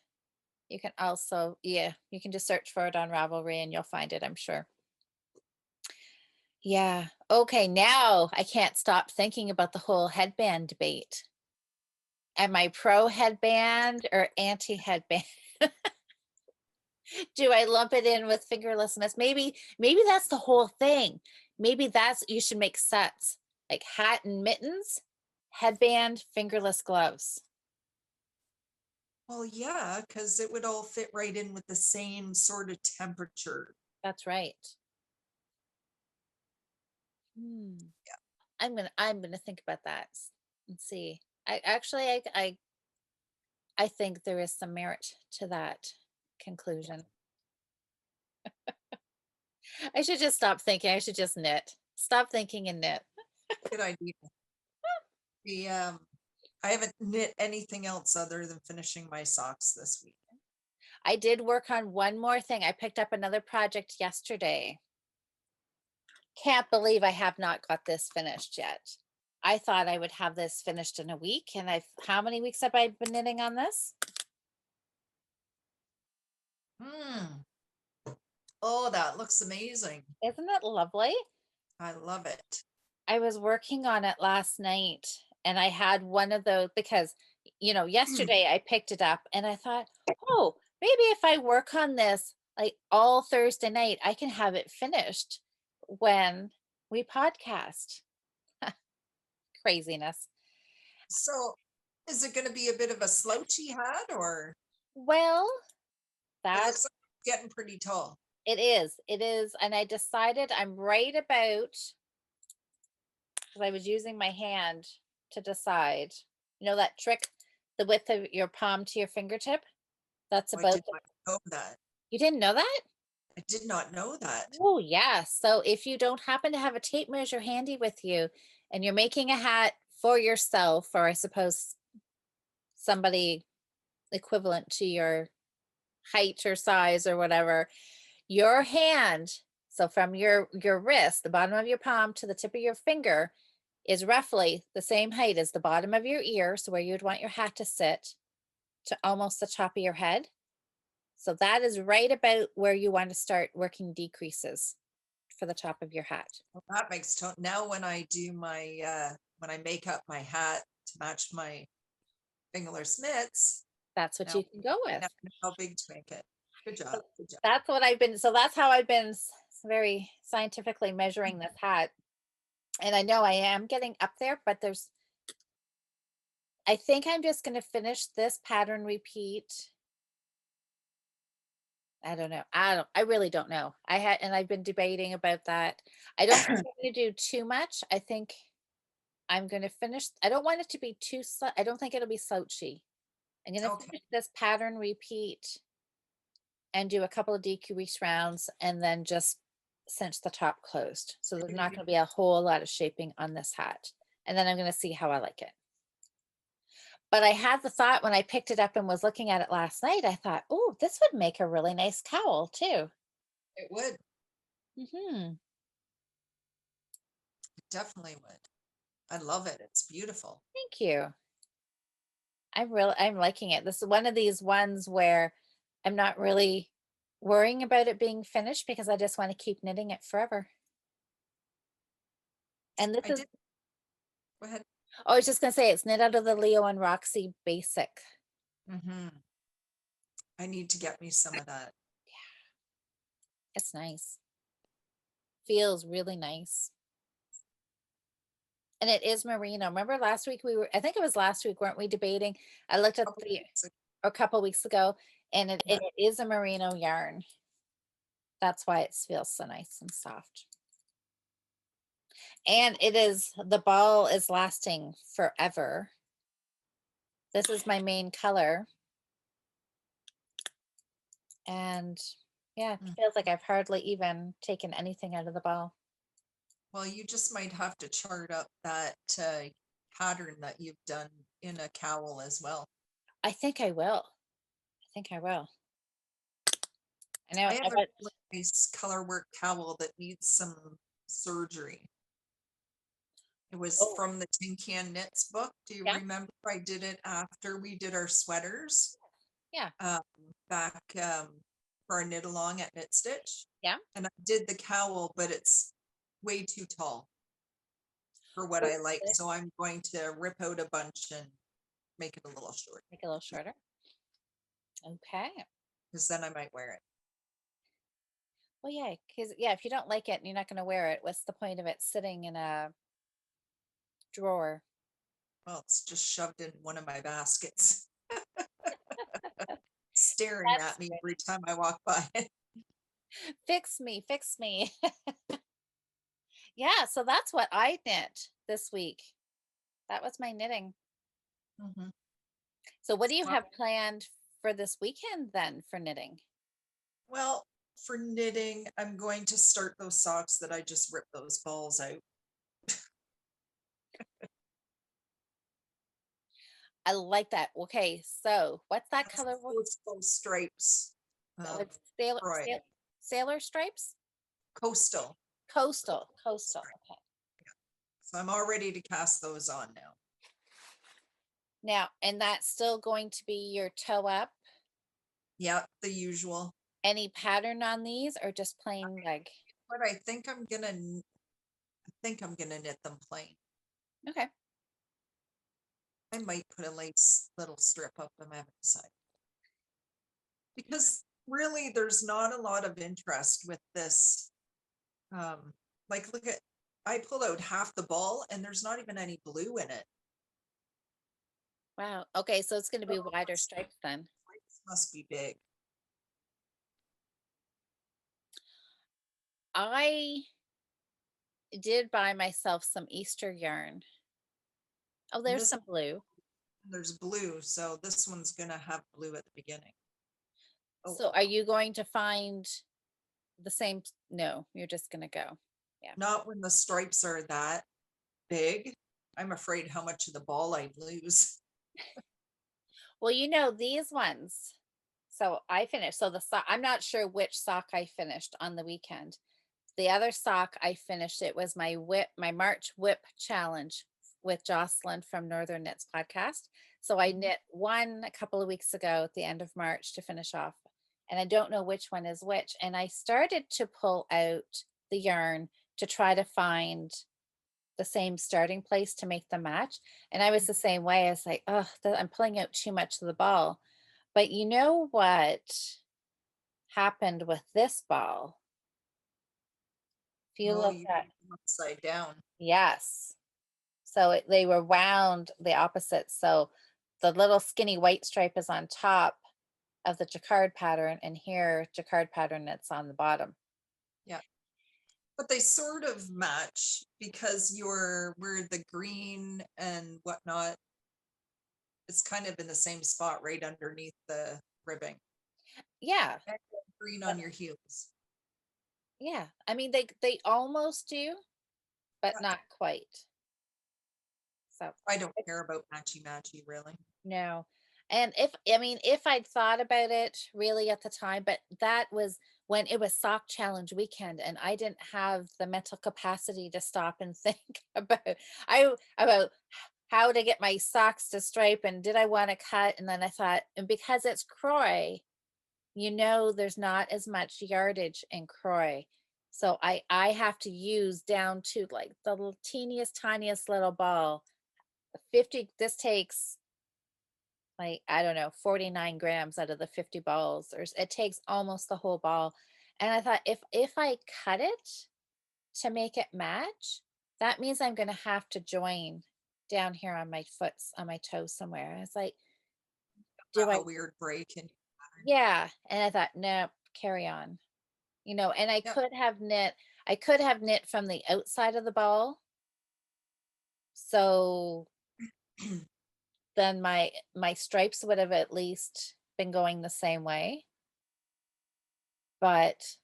S1: also, yeah, you can just search for it on Ravelry and you'll find it, I'm sure. Yeah. Okay, now I can't stop thinking about the whole headband debate. Am I pro headband or anti headband? Do I lump it in with fingerlessness? Maybe that's the whole thing. Maybe that's you should make sets like hat and mittens, headband, fingerless gloves.
S2: Well, yeah, because it would all fit right in with the same sort of temperature.
S1: That's right. Hmm. I'm gonna think about that and see. I think there is some merit to that conclusion. I should just stop thinking. I should just knit. Stop thinking and knit.
S2: Good idea. The I haven't knit anything else other than finishing my socks this week.
S1: I did work on one more thing. I picked up another project yesterday. Can't believe I have not got this finished yet. I thought I would have this finished in a week, and how many weeks have I been knitting on this?
S2: Hmm. Oh, that looks amazing.
S1: Isn't it lovely?
S2: I love it.
S1: I was working on it last night and I had one of those because, yesterday I picked it up and I thought, oh, maybe if I work on this like all Thursday night, I can have it finished when we podcast. Craziness.
S2: So, is it going to be a bit of a slouchy hat, or
S1: Well,
S2: it
S1: that
S2: looks like it's getting pretty tall?
S1: it is. It is. And I decided I'm right about, because I was using my hand to decide, that trick, the width of your palm to your fingertip. That's
S2: Oh, I
S1: about
S2: did not know that.
S1: You didn't know that?
S2: I did not know that.
S1: Oh, yeah. So if you don't happen to have a tape measure handy with you and you're making a hat for yourself, or I suppose somebody equivalent to your height or size or whatever, your hand, so from your wrist, the bottom of your palm to the tip of your finger is roughly the same height as the bottom of your ear, so where you'd want your hat to sit, to almost the top of your head. So that is right about where you want to start working decreases for the top of your hat.
S2: Well, that makes now when I do my when I make up my hat to match my fingerless mitts,
S1: That's what
S2: now,
S1: you can go
S2: now
S1: with.
S2: I know how big to make it. Good
S1: So
S2: job. Good job.
S1: that's how I've been very scientifically measuring this hat. And I know I am getting up there, but I think I'm just going to finish this pattern repeat. I don't know. I really don't know. I've been debating about that. I don't think I'm going to do too much. I think I'm going to finish. I don't want it to be I don't think it'll be slouchy. I'm going to
S2: Okay.
S1: finish this pattern repeat and do a couple of decrease rounds and then just cinch the top closed. So there's not going to be a whole lot of shaping on this hat. And then I'm going to see how I like it. But I had the thought when I picked it up and was looking at it last night, I thought, oh, this would make a really nice cowl too.
S2: It would.
S1: Hmm.
S2: It definitely would. I love it. It's beautiful.
S1: Thank you. I'm liking it. This is one of these ones where I'm not really worrying about it being finished because I just want to keep knitting it forever. And this
S2: I
S1: is
S2: did. Go ahead.
S1: Oh, I was just gonna say it's knit out of the Leo and Roxy Basic.
S2: Hmm. I need to get me some of that.
S1: It's nice. Feels really nice. And it is merino. Remember last week I think it was last week, weren't we debating? I looked at
S2: Couple weeks ago.
S1: a couple weeks ago, and
S2: Yeah.
S1: it is a merino yarn. That's why it feels so nice and soft. And the ball is lasting forever. This is my main color. And yeah, it
S2: Mm.
S1: feels like I've hardly even taken anything out of the ball.
S2: Well, you just might have to chart up that pattern that you've done in a cowl as well.
S1: I think I will. I think I will. I know.
S2: I have a really nice color work cowl that needs some surgery. It was
S1: Oh,
S2: from the Tin Can Knits book. Do you
S1: yeah,
S2: remember? I did it after we did our sweaters
S1: yeah,
S2: um, back for our knit along at Knit Stitch.
S1: yeah.
S2: And I did the cowl, but it's way too tall for what
S1: Oh,
S2: I like.
S1: really?
S2: So I'm going to rip out a bunch and make it a little short
S1: Make it a little shorter. Okay.
S2: because then I might wear it.
S1: Well, yeah, because yeah, if you don't like it and you're not going to wear it, what's the point of it sitting in a drawer?
S2: Well, it's just shoved in one of my baskets, staring
S1: That's
S2: at me every time I walk by it.
S1: fix me, fix me. Yeah, so that's what I knit this week. That was my knitting.
S2: Mhm.
S1: So what do you
S2: Well,
S1: have planned for this weekend then for knitting?
S2: well, for knitting, I'm going to start those socks that I just ripped those balls out.
S1: I like that. Okay, so what's that
S2: That's
S1: color?
S2: coastal stripes of
S1: It's sailor,
S2: Croy.
S1: sailor stripes?
S2: Coastal.
S1: Coastal, coastal.
S2: Stripe.
S1: Okay.
S2: So I'm all ready to cast those on now.
S1: Now, and that's still going to be your toe up.
S2: Yeah, the usual.
S1: Any pattern on these or just plain leg?
S2: But I think I'm gonna knit them plain.
S1: Okay.
S2: I might put a lace little strip up them, I haven't decided. Because really there's not a lot of interest with this. Like look at, I pulled out half the ball and there's not even any blue in it.
S1: Wow. Okay, so it's going to
S2: Oh,
S1: be wider stripes then.
S2: this must be big.
S1: I did buy myself some Easter yarn. Oh,
S2: And
S1: there's
S2: this
S1: some blue.
S2: there's blue, so this one's gonna have blue at the beginning. Oh,
S1: So are you going to find the same? No, you're just going to go. Yeah.
S2: not when the stripes are that big. I'm afraid how much of the ball I'd lose.
S1: Well, these ones. So I finished. So the sock, I'm not sure which sock I finished on the weekend. The other sock I finished, it was my March whip challenge with Jocelyn from Northern Knits podcast. So I
S2: Mhm.
S1: knit one a couple of weeks ago at the end of March to finish off. And I don't know which one is which. And I started to pull out the yarn to try to find the same starting place to make the match. And I was the same way. I was like, oh, I'm pulling out too much of the ball. But you know what happened with this ball? If you
S2: Oh,
S1: look
S2: you
S1: at,
S2: upside down.
S1: yes. So they were wound the opposite. So the little skinny white stripe is on top of the jacquard pattern, and here jacquard pattern that's on the bottom.
S2: Yeah. But they sort of match because you're where the green and whatnot, it's kind of in the same spot right underneath the ribbing.
S1: Yeah,
S2: And green
S1: but
S2: on your heels.
S1: yeah. I mean they almost do, but
S2: Yeah,
S1: not quite. So
S2: I don't
S1: it's
S2: care about matchy matchy really.
S1: no. And if I'd thought about it really at the time, but that was when it was sock challenge weekend and I didn't have the mental capacity to stop and think about how to get my socks to stripe and did I want to cut? And then I thought, and because it's Croy, there's not as much yardage in Croy. So I have to use down to like the little teeniest, tiniest little ball. 50, this takes like, I don't know, 49 grams out of the 50 balls, or it takes almost the whole ball. And I thought if I cut it to make it match, that means I'm gonna have to join down here on my on my toes somewhere. I was like, do
S2: Have
S1: I?
S2: a weird break and
S1: Yeah. And I thought, no, carry on. And
S2: yeah.
S1: I could have knit from the outside of the ball. So then my stripes would have at least been going the same way. But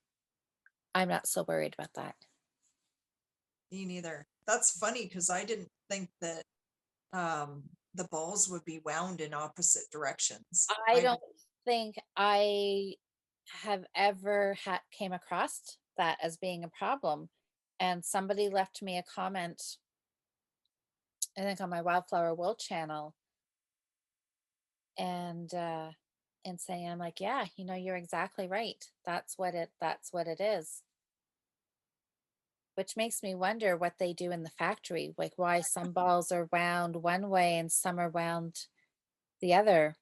S1: I'm not so worried about that.
S2: Me neither. That's funny because I didn't think that the balls would be wound in opposite directions.
S1: I
S2: I
S1: don't think I have ever came across that as being a problem. And somebody left me a comment, I think on my Wildflower Wool channel, and saying, I'm like, yeah, you're exactly right. That's what it is. which makes me wonder what they do in the factory, like why some balls are wound one way and some are wound the other.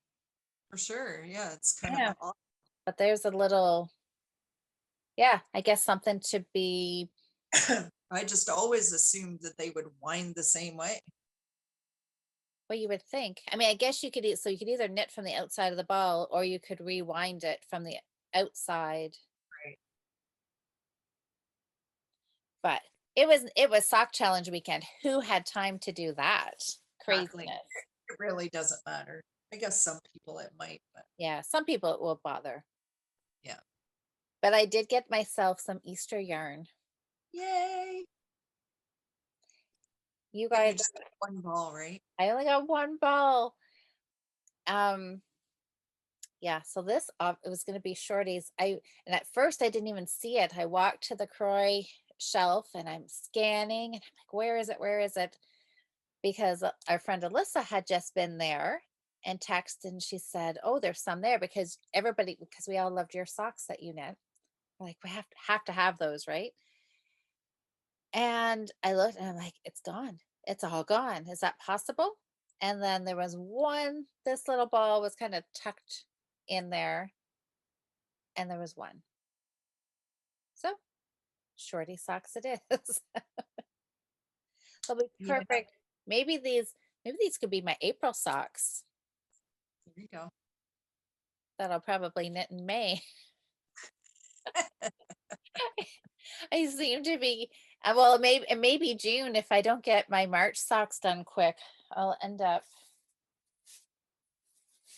S2: For sure. Yeah, it's kind of
S1: Yeah,
S2: odd.
S1: but there's a little, yeah, I guess something to be,
S2: I just always assumed that they would wind the same way.
S1: what you would think. I mean, I guess you could, so you could either knit from the outside of the ball or you could rewind it from the outside.
S2: Right.
S1: But it was sock challenge weekend. Who had time to do that?
S2: Exactly.
S1: Craziness.
S2: It really doesn't matter. I guess some people it might, but
S1: Yeah, some people it will bother.
S2: yeah.
S1: But I did get myself some Easter yarn.
S2: Yay.
S1: You
S2: But you
S1: guys,
S2: just got one ball, right?
S1: I only got one ball. Um, yeah, so this it was gonna be shorties. And at first I didn't even see it. I walked to the Croy shelf and I'm scanning and I'm like, where is it? Where is it? Because our friend Alyssa had just been there and texted and she said, "Oh, there's some there because everybody because we all loved your socks that you knit. We're like, we have to have those, right?" And I looked and I'm like, "It's gone. It's all gone. Is that possible?" And then there was one, this little ball was kind of tucked in there, and there was one. So, shorty socks it is. They'll be
S2: Yeah, there
S1: perfect. Maybe these could be my April socks
S2: you go.
S1: that I'll probably knit in May. I seem to be well, it may be June if I don't get my March socks done quick. I'll end up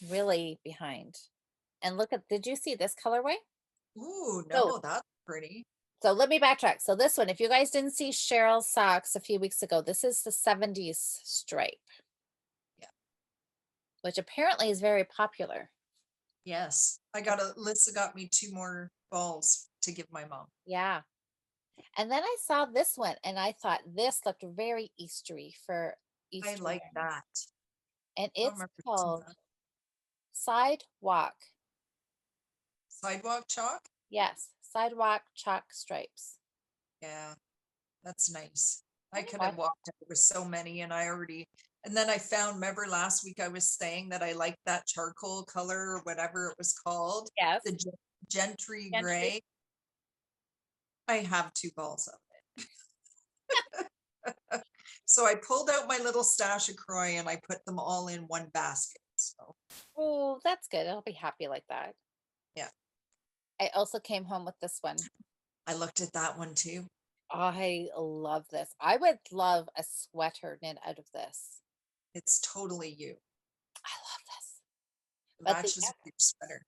S1: really behind. And look at, did you see this colorway?
S2: Ooh,
S1: So
S2: no, that's pretty.
S1: so let me backtrack. So this one, if you guys didn't see Cheryl's socks a few weeks ago, this is the 70s stripe,
S2: Yeah.
S1: which apparently is very popular.
S2: Yes. Lisa got me two more balls to give my mom.
S1: Yeah. And then I saw this one and I thought this looked very Eastery for
S2: I
S1: Easter
S2: like
S1: yarn.
S2: that.
S1: And
S2: I don't
S1: it's
S2: remember seeing
S1: called
S2: that.
S1: Sidewalk.
S2: Sidewalk chalk?
S1: Yes, Sidewalk Chalk Stripes.
S2: Yeah, that's nice. I
S1: Let me
S2: could have
S1: watch.
S2: walked out with so many and then I found, remember last week I was saying that I liked that charcoal color or whatever it was called,
S1: Yes,
S2: the gentry
S1: Gentry.
S2: gray. I have two balls of it. So I pulled out my little stash of Croy and I put them all in one basket. So
S1: Oh, that's good. I'll be happy like that.
S2: yeah,
S1: I also came home with this one.
S2: I looked at that one too.
S1: I love this. I would love a sweater knit out of this.
S2: It's totally you.
S1: I love this.
S2: It
S1: But the
S2: matches with your sweater.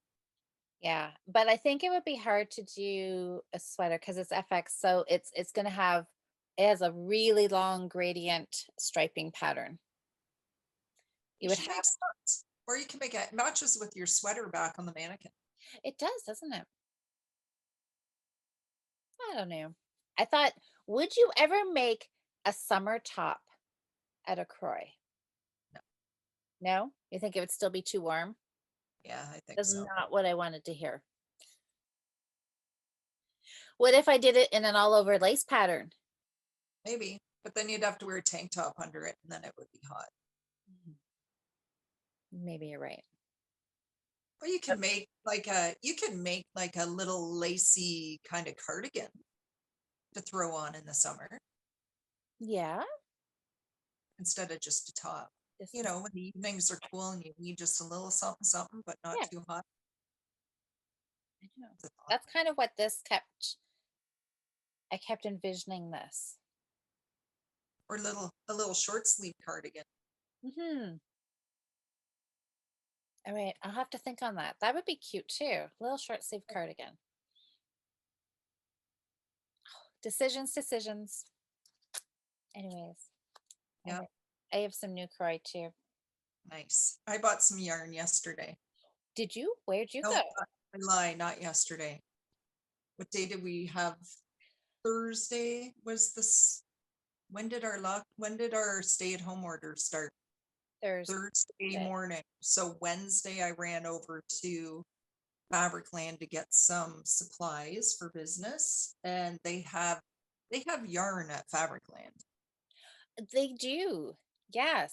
S1: yeah, but I think it would be hard to do a sweater because it's FX. So it's gonna have, it has a really long gradient striping pattern.
S2: You
S1: You would
S2: should
S1: have,
S2: make socks, or you can make it matches with your sweater back on the mannequin.
S1: it does, doesn't it? I don't know. I thought, would you ever make a summer top at a Croy?
S2: No,
S1: No? You think it would still be too warm?
S2: yeah, I think
S1: That's
S2: so.
S1: not what I wanted to hear. What if I did it in an all over lace pattern?
S2: Maybe, but then you'd have to wear a tank top under it, and then it would be hot.
S1: Mhm. Maybe you're right.
S2: Or you can make like a little lacy kind of cardigan to throw on in the summer
S1: Yeah.
S2: instead of just a top.
S1: Just
S2: You know, when the evenings are cool and you need just a little something, something, but not
S1: yeah,
S2: too hot.
S1: I know.
S2: It's a thought.
S1: That's kind of what this kept, I kept envisioning this.
S2: Or a little short sleeve cardigan.
S1: Hmm. All right, I'll have to think on that. That would be cute too. Little short sleeve cardigan. Decisions, decisions. Anyways,
S2: Yeah,
S1: I have some new Croy too.
S2: nice. I bought some yarn yesterday.
S1: Did you? Where'd you
S2: No,
S1: go?
S2: I lie, not yesterday. What day did we have? Thursday was this. When did our stay at home order start?
S1: Thursday.
S2: Thursday morning. So Wednesday I ran over to Fabric Land to get some supplies for business and they have They have yarn at Fabricland,
S1: They do.
S2: but
S1: Yes.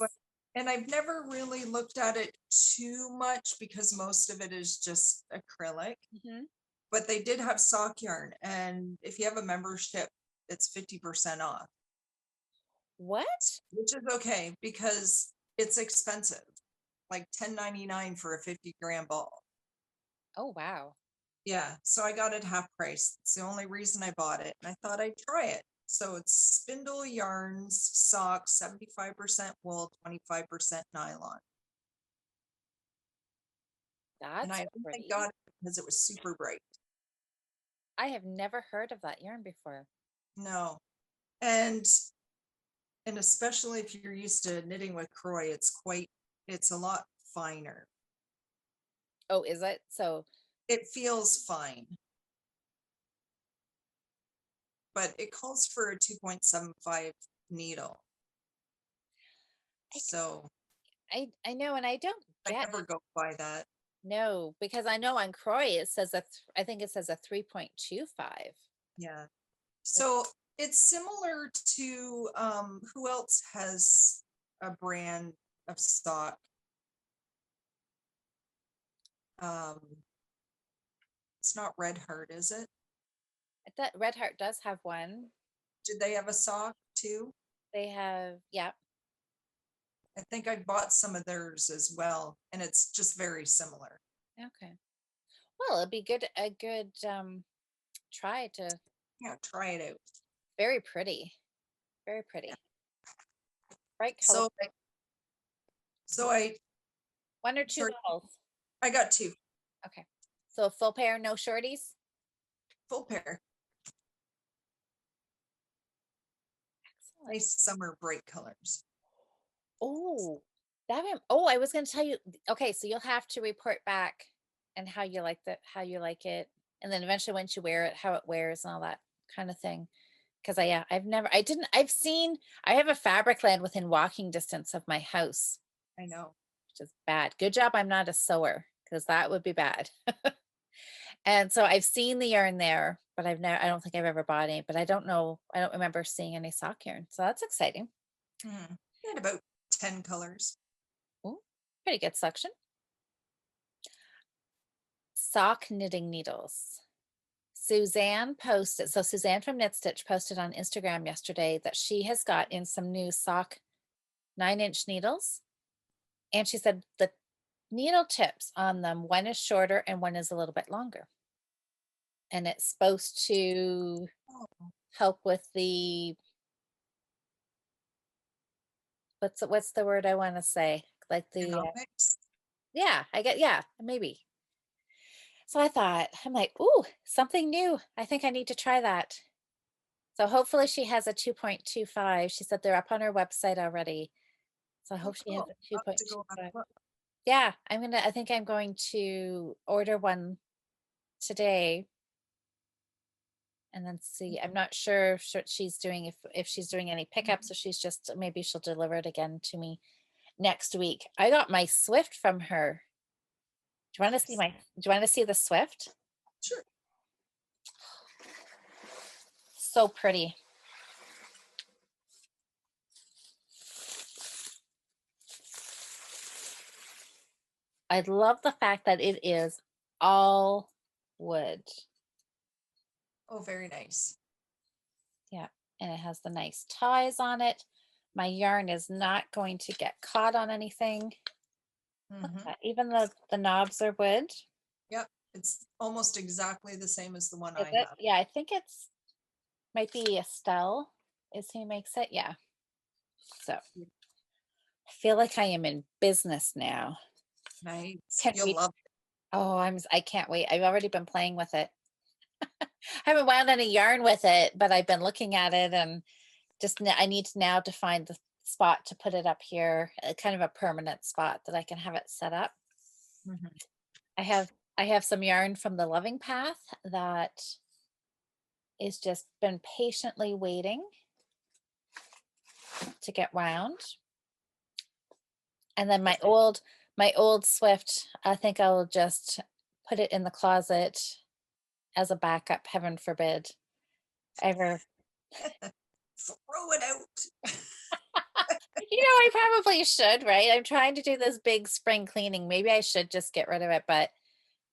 S2: and I've never really looked at it too much because most of it is just acrylic.
S1: Hmm.
S2: But they did have sock yarn, and if you have a membership, it's 50% off,
S1: What?
S2: which is okay because it's expensive, like 10.99 for a 50-gram ball.
S1: Oh, wow.
S2: Yeah, so I got it half price. It's the only reason I bought it, and I thought I'd try it. So it's spindle yarns, socks, 75% wool, 25% nylon. And
S1: That's
S2: I only
S1: pretty.
S2: got it because it was super bright.
S1: I have never heard of that yarn before.
S2: No. And especially if you're used to knitting with Croy, it's a lot finer.
S1: Oh, is it? So
S2: It feels fine, but it calls for a 2.75 needle.
S1: I,
S2: So
S1: I know, and I don't
S2: I
S1: get.
S2: never go by that.
S1: No, because I know on Croy it says I think it says a 3.25.
S2: Yeah. So it's similar to who else has a brand of stock? Um, it's not Red Heart, is it?
S1: That Red Heart does have one.
S2: Did they have a sock too?
S1: They have, yeah.
S2: I think I bought some of theirs as well, and it's just very similar.
S1: Okay. Well, it'd be good a good try to.
S2: Yeah, try it out.
S1: Very pretty. Very
S2: Yeah.
S1: pretty. Bright color.
S2: So I
S1: One or two
S2: sorry,
S1: bottles.
S2: I got two
S1: Okay. So a full pair, no shorties.
S2: full pair.
S1: Excellent.
S2: Nice summer bright colors.
S1: Oh, oh, I was going to tell you. Okay, so you'll have to report back and how you like it, and then eventually once you wear it, how it wears and all that kind of thing. Because yeah, I have a fabric land within walking distance of my house,
S2: I know.
S1: which is bad. Good job, I'm not a sewer because that would be bad. And so I've seen the yarn there, but I don't think I've ever bought any, but I don't know. I don't remember seeing any sock yarn. So that's exciting.
S2: Mm. They had about 10 colors.
S1: Ooh, pretty good selection. Sock knitting needles. Suzanne from Knit Stitch posted on Instagram yesterday that she has got in some new sock 9-inch needles. And she said the needle tips on them, one is shorter and one is a little bit longer. And it's supposed to
S2: Oh,
S1: help with the what's the word I want to say? Like
S2: economics.
S1: yeah, yeah, maybe. So I'm like, ooh, something new. I think I need to try that. So hopefully she has a 2.25. She said they're up on her website already. So I
S2: Oh,
S1: hope she has
S2: cool.
S1: a
S2: I'll have to go have
S1: 2.25.
S2: a look.
S1: Yeah, I think I'm going to order one today and then see. I'm not sure if she's doing if she's doing any pickups or she's just maybe she'll deliver it again to me next week. I got my Swift from her.
S2: Nice.
S1: Do you want to see the Swift?
S2: Sure.
S1: So pretty. I love the fact that it is all wood.
S2: Oh, very nice.
S1: Yeah, and it has the nice ties on it. My yarn is not going to get caught on anything.
S2: Hmm.
S1: Even the knobs are wood.
S2: Yep. It's almost exactly the same as the one
S1: Is
S2: I
S1: it?
S2: have.
S1: Yeah, I think it's might be Estelle is who makes it. Yeah. So I feel like I am in business now.
S2: Nice.
S1: Can't
S2: You'll
S1: wait.
S2: love
S1: Oh, I can't wait. I've already been playing with it. I haven't wound any yarn with it, but I've been looking at it and I need to now to find the spot to put it up here, kind of a permanent spot that I can have it set up.
S2: it. Mhm.
S1: I have I have some yarn from the Loving Path that is just been patiently waiting to get wound. And then my old Swift, I think I'll just put it in the closet as a backup, heaven forbid. Ever
S2: Throw it out.
S1: I probably should, right? I'm trying to do this big spring cleaning. Maybe I should just get rid of it, but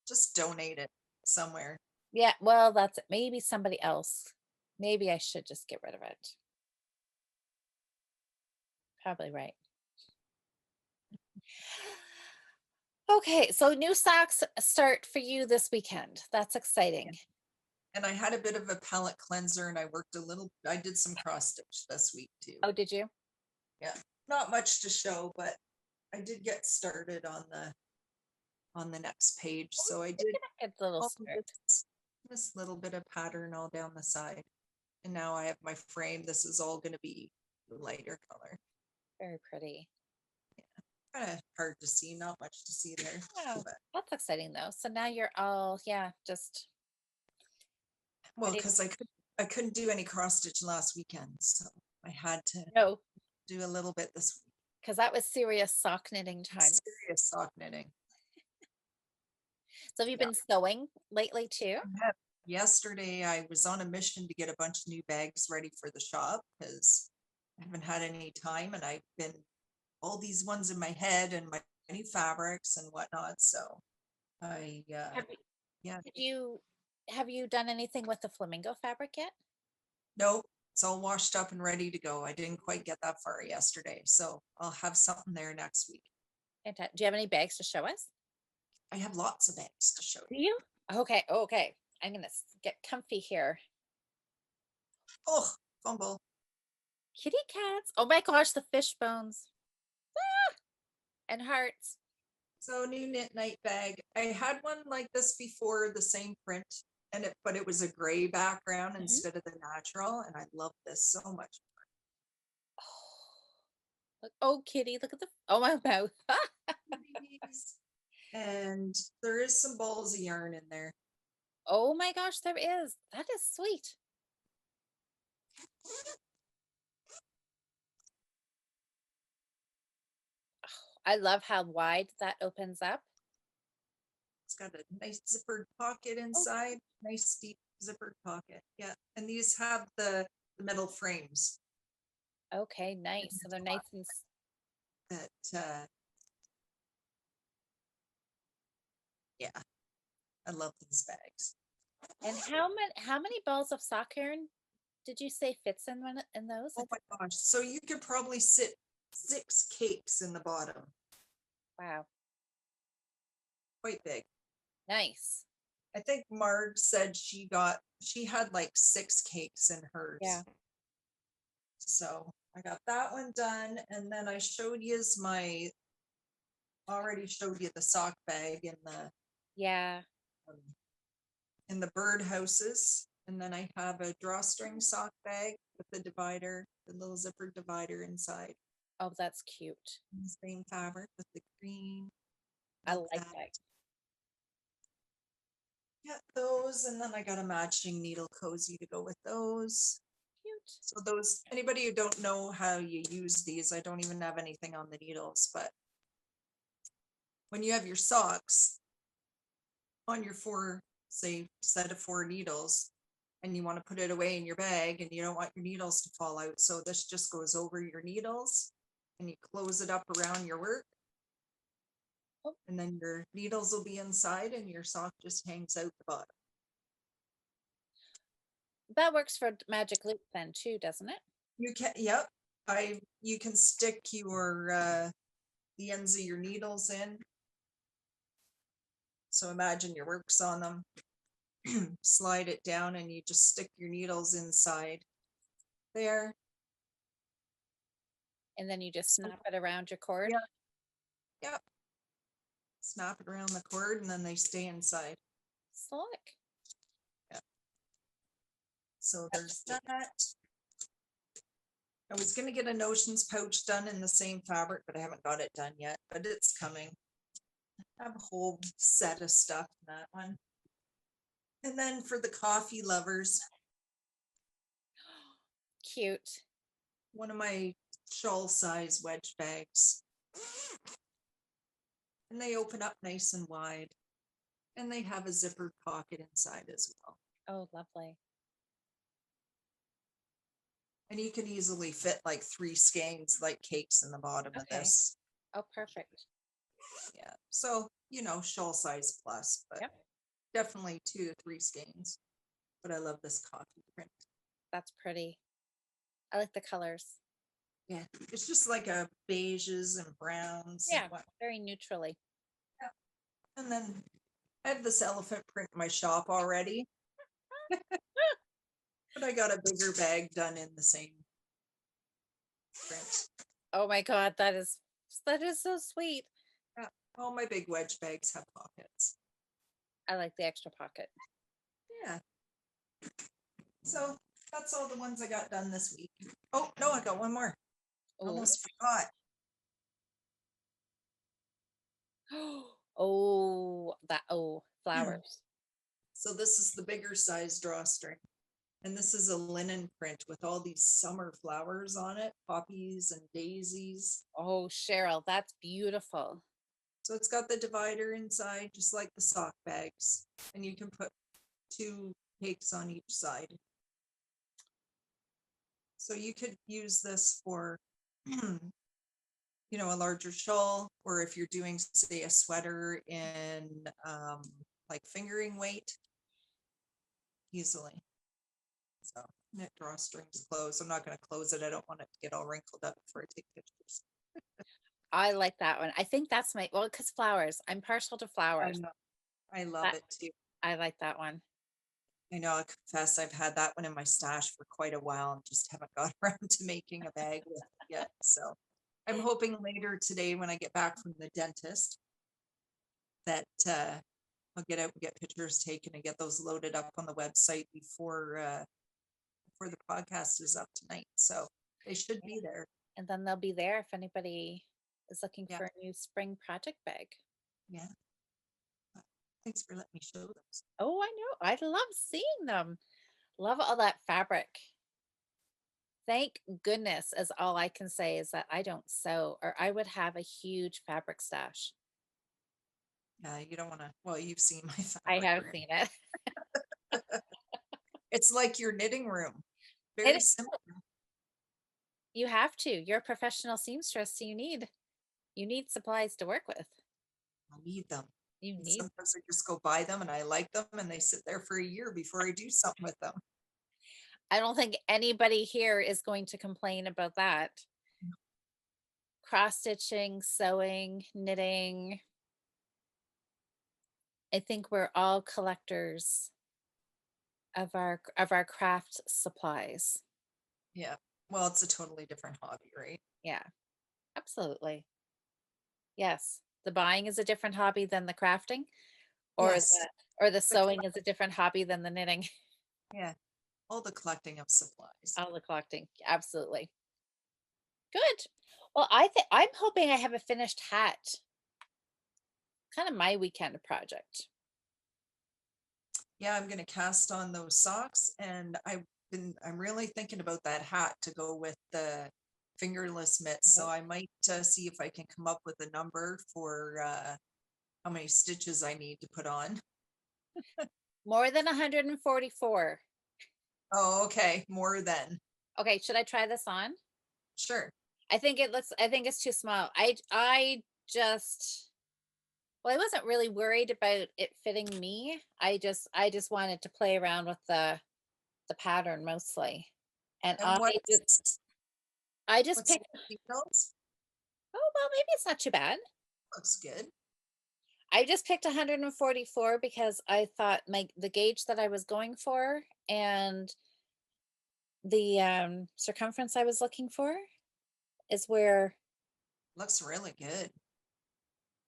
S2: Just donate it somewhere.
S1: yeah, well, that's it. Maybe somebody else. Maybe I should just get rid of it. Probably right. Okay, so new socks start for you this weekend. That's exciting.
S2: And I had a bit of a palette cleanser and I did some cross stitch this week too.
S1: Oh, did you?
S2: Yeah. Not much to show, but I did get started on the next page.
S1: Oh,
S2: So I
S1: look
S2: did
S1: at that little
S2: all
S1: skirt.
S2: this little bit of pattern all down the side. And now I have my frame. This is all going to be the lighter color.
S1: Very pretty.
S2: Kind of hard to see, not much to see there.
S1: Oh,
S2: But
S1: that's exciting though. So now you're all, yeah, just
S2: well,
S1: ready to
S2: because I couldn't do any cross stitch last weekend, so I had to
S1: go
S2: do a little bit this week.
S1: because that was serious sock knitting time.
S2: Serious sock knitting.
S1: So have you
S2: Yeah.
S1: been sewing lately too?
S2: Yeah. Yesterday, I was on a mission to get a bunch of new bags ready for the shop because I haven't had any time, and I've been all these ones in my head and my new fabrics and whatnot. So I
S1: Have you,
S2: yeah,
S1: have you done anything with the flamingo fabric yet?
S2: nope, it's all washed up and ready to go. I didn't quite get that far yesterday, so I'll have something there next week.
S1: Do you have any bags to show us?
S2: I have lots of bags to show
S1: Do
S2: you.
S1: you? Okay, okay. I'm gonna get comfy here.
S2: Oh, fumble.
S1: Kitty cats. Oh my gosh, the fish bones. Ah, and hearts.
S2: So new knit night bag. I had one like this before, the same print, but it was a gray background
S1: Mhm.
S2: instead of the natural, and I love this so much.
S1: Oh, kitty, look at the oh my mouth.
S2: And there is some balls of yarn in there.
S1: Oh my gosh, there is. That is sweet. I love how wide that opens up.
S2: It's got a nice zippered pocket
S1: Oh,
S2: inside, nice deep zippered pocket. Yeah, and these have the metal frames
S1: okay, nice. So they're nice and
S2: that yeah, I love these bags.
S1: and how many balls of sock yarn did you say fits in one in those?
S2: Oh my gosh. So you could probably sit 6 cakes in the bottom.
S1: Wow.
S2: Quite big.
S1: Nice.
S2: I think Marg said she had like 6 cakes in hers.
S1: Yeah.
S2: So I got that one done. And then I already showed you the sock bag
S1: Yeah.
S2: um, in the bird houses. And then I have a drawstring sock bag with the divider, the little zipper divider inside.
S1: Oh, that's cute.
S2: The same fabric with the green.
S1: I
S2: Love
S1: like that.
S2: Yeah, those, and then I got a matching needle cozy to go with those.
S1: Cute.
S2: So those, anybody who don't know how you use these, I don't even have anything on the needles, but when you have your socks on your set of 4 needles, and you want to put it away in your bag and you don't want your needles to fall out. So this just goes over your needles and you close it up around your work.
S1: Oh.
S2: And then your needles will be inside and your sock just hangs out the bottom.
S1: That works for magic loop then too, doesn't it?
S2: You can, yep. You can stick the ends of your needles in. So imagine your work's on them, slide it down and you just stick your needles inside there.
S1: And then you just snap it around your cord.
S2: Yeah. Yep. Snap it around the cord and then they stay inside.
S1: Slick.
S2: Yeah. So there's that. I was going to get a notions pouch done in the same fabric, but I haven't got it done yet, but it's coming. I have a whole set of stuff in that one. And then for the coffee lovers,
S1: Cute.
S2: one of my shawl size wedge bags. And they open up nice and wide. And they have a zippered pocket inside as well.
S1: Oh, lovely.
S2: And you can easily fit like 3 skeins like cakes in the bottom of
S1: Okay.
S2: this.
S1: Oh, perfect.
S2: Yeah. So, shawl size plus, but
S1: Yep.
S2: definitely 2 to 3 skeins. But I love this coffee print.
S1: That's pretty. I like the colors.
S2: Yeah. It's just like a beiges and browns and
S1: Yeah,
S2: what.
S1: very neutrally.
S2: Yeah. And then I have this elephant print in my shop already, but I got a bigger bag done in the same print.
S1: Oh my God, that is so sweet.
S2: Yeah. All my big wedge bags have pockets.
S1: I like the extra pocket.
S2: Yeah. So that's all the ones I got done this week. Oh, no, I got one more.
S1: Oh,
S2: Almost forgot.
S1: flowers.
S2: So this is the bigger size drawstring. And this is a linen print with all these summer flowers on it, poppies and daisies.
S1: Oh, Cheryl, that's beautiful.
S2: So it's got the divider inside, just like the sock bags. And you can put 2 cakes on each side. So you could use this for, a larger shawl, or if you're doing, say, a sweater in like fingering weight, easily. So knit drawstrings closed. I'm not going to close it. I don't want it to get all wrinkled up before I take pictures.
S1: I like that one. I think that's because flowers. I'm partial to
S2: I
S1: flowers.
S2: know. I love
S1: That
S2: it too.
S1: I like that one.
S2: I know, I confess I've had that one in my stash for quite a while and just haven't got around to making a bag with it yet. So I'm hoping later today when I get back from the dentist that I'll get out and get pictures taken and get those loaded up on the website before the podcast is up tonight. So they should be there.
S1: And then they'll be there if anybody is looking
S2: Yeah.
S1: for a new spring project bag.
S2: Yeah. Thanks for letting me show those.
S1: Oh, I know. I love seeing them. Love all that fabric. Thank goodness, is all I can say, is that I don't sew, or I would have a huge fabric stash.
S2: Yeah, you don't want to, well, you've seen my
S1: I
S2: fabric
S1: have
S2: room.
S1: seen it.
S2: It's like your knitting room.
S1: It
S2: Very
S1: is.
S2: simple.
S1: You have to. You're a professional seamstress, so you need supplies to work with.
S2: I need them.
S1: You
S2: And
S1: need.
S2: sometimes I just go buy them and I like them and they sit there for a year before I do something with them.
S1: I don't think anybody here is going to complain about that. Cross stitching, sewing, knitting. I think we're all collectors of our craft supplies.
S2: Yeah. Well, it's a totally different hobby, right?
S1: Yeah, absolutely. Yes. The buying is a different hobby than the crafting, or
S2: Yes.
S1: the
S2: The
S1: sewing is a different hobby than the knitting.
S2: Yeah. All the collecting of supplies.
S1: All the collecting. Absolutely. Good. Well, I'm hoping I have a finished hat. Kind of my weekend project.
S2: Yeah, I'm gonna cast on those socks and I'm really thinking about that hat to go with the fingerless mitts. So I might see if I can come up with a number for how many stitches I need to put on.
S1: More than 144.
S2: Oh, okay. More than.
S1: Okay, should I try this on?
S2: Sure.
S1: I think it's too small. I just well, I wasn't really worried about it fitting me. I just wanted to play around with the pattern mostly. And
S2: And
S1: I just
S2: what's the
S1: picked
S2: needles?
S1: oh, well, maybe it's not too bad.
S2: Looks good.
S1: I just picked 144 because I thought the gauge that I was going for and the circumference I was looking for is where.
S2: Looks really good.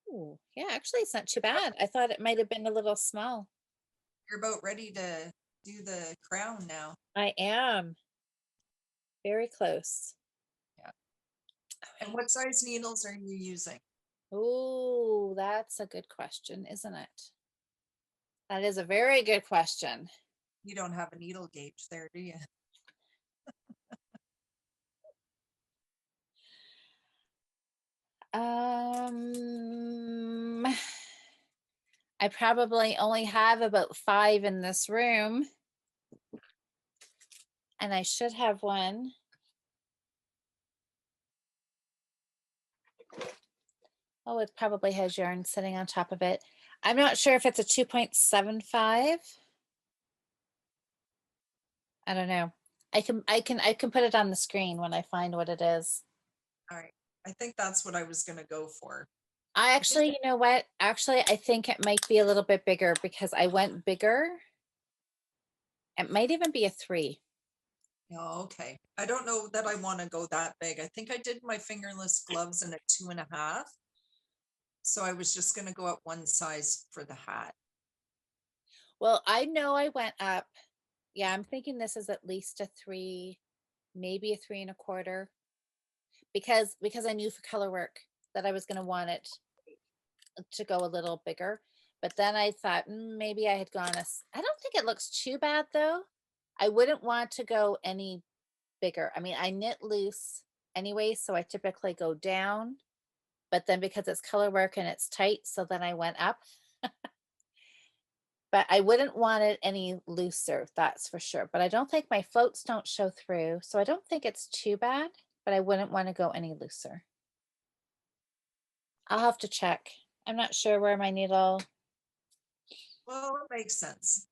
S1: Ooh, yeah, actually it's not too bad. I thought it might have been a little small.
S2: You're about ready to do the crown now.
S1: I am very close.
S2: Yeah. And what size needles are you using?
S1: Oh, that's a good question, isn't it? That is a very good question.
S2: You don't have a needle gauge there, do you?
S1: Um, I probably only have about 5 in this room, and I should have one Oh, it probably has yarn sitting on top of it. I'm not sure if it's a 2.75. I don't know. I can put it on the screen when I find what it is.
S2: All right. I think that's what I was gonna go for.
S1: I
S2: I think,
S1: actually, you know what? Actually, I think it might be a little bit bigger because I went bigger. It might even be a 3.
S2: oh, okay. I don't know that I want to go that big. I think I did my fingerless gloves in a 2.5. So I was just gonna go up one size for the hat.
S1: Well, I know I went up. Yeah, I'm thinking this is at least a 3, maybe a 3 1/4, because I knew for color work that I was going to want it to go a little bigger. But then I thought, maybe I had gone I don't think it looks too bad though. I wouldn't want to go any bigger. I mean, I knit loose anyway, so I typically go down, but then because it's color work and it's tight, so then I went up. But I wouldn't want it any looser, that's for sure. But I don't think my floats don't show through, so I don't think it's too bad, but I wouldn't want to go any looser. I'll have to check. I'm not sure where my needle.
S2: Well, it makes sense.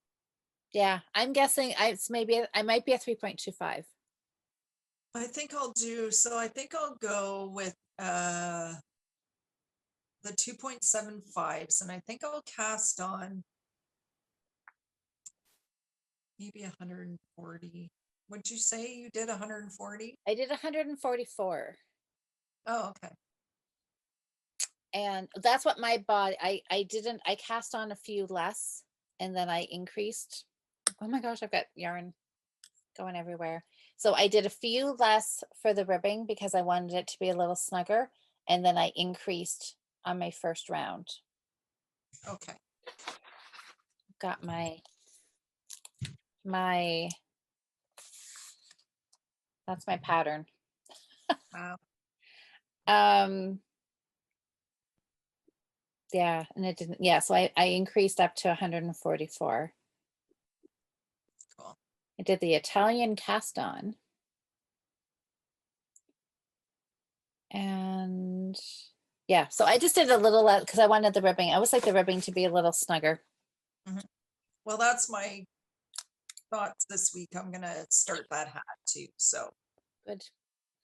S1: Yeah, I'm guessing it's maybe I might be a 3.25.
S2: I think I'll go with the 2.75s, and I think I'll cast on maybe 140. Would you say you did 140?
S1: I did 144.
S2: Oh, okay.
S1: And that's what my body, I cast on a few less and then I increased. Oh my gosh, I've got yarn going everywhere. So I did a few less for the ribbing because I wanted it to be a little snugger, and then I increased on my first round.
S2: Okay.
S1: Got my that's my pattern.
S2: Wow.
S1: Um yeah, and it didn't, yeah, so I increased up to 144.
S2: Cool.
S1: I did the Italian cast on. And yeah, so I just did a little because I wanted the ribbing. I always like the ribbing to be a little snugger.
S2: Mhm. Well, that's my thoughts this week. I'm gonna start that hat too. So
S1: Good.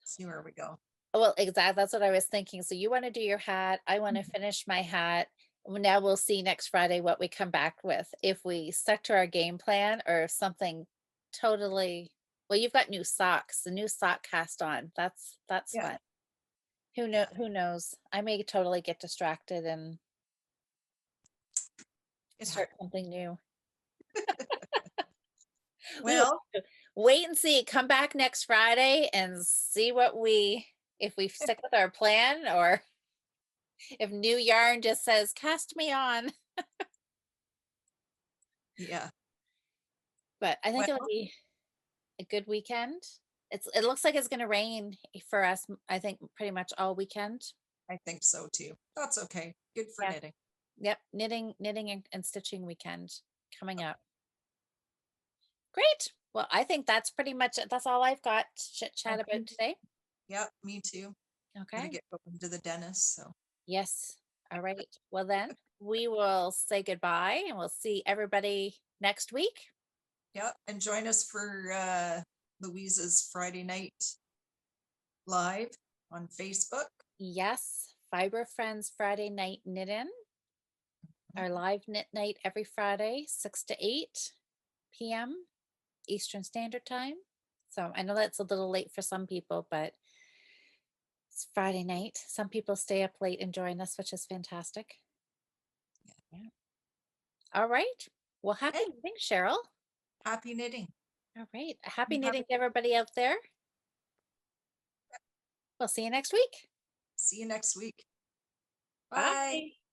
S2: see where we go.
S1: Well, exactly. That's what I was thinking. So you want to do your hat. I want to
S2: Mhm.
S1: finish my hat. Now we'll see next Friday what we come back with. If we stuck to our game plan or if something totally, well, you've got new socks, the new sock cast on. That's
S2: Yeah,
S1: fun. Who know
S2: yeah.
S1: who knows? I may totally get distracted and
S2: It
S1: start
S2: happened.
S1: something new. We will
S2: Well,
S1: wait and see. Come back next Friday and see what if we stick with our plan or if new yarn just says cast me on.
S2: yeah.
S1: But I think it'll
S2: Well,
S1: be a good weekend. It looks like it's going to rain for us. I think pretty much all weekend.
S2: I think so too. That's okay. Good for
S1: Yeah.
S2: knitting.
S1: Yep. Knitting and stitching weekend coming up. Great. Well, I think that's pretty much it. That's all I've got to chit chat
S2: Okay.
S1: about today.
S2: Yep, me too. Gotta
S1: Okay.
S2: get going to the dentist. So,
S1: Yes. All right. Well, then we will say goodbye and we'll see everybody next week.
S2: yep. And join us for Louise's Friday night live on Facebook.
S1: Yes. Fibre Friends Friday night knit in.
S2: Mhm.
S1: Our live knit night every Friday, 6 to 8 p.m. Eastern Standard Time. So I know that's a little late for some people, but it's Friday night. Some people stay up late and join us, which is fantastic. Yeah. All right. Well, happy
S2: Hey,
S1: knitting, Cheryl.
S2: happy knitting.
S1: All right. Happy
S2: You have
S1: knitting
S2: a
S1: to everybody out there. We'll see you next week.
S2: see you next week. Bye.
S1: Bye.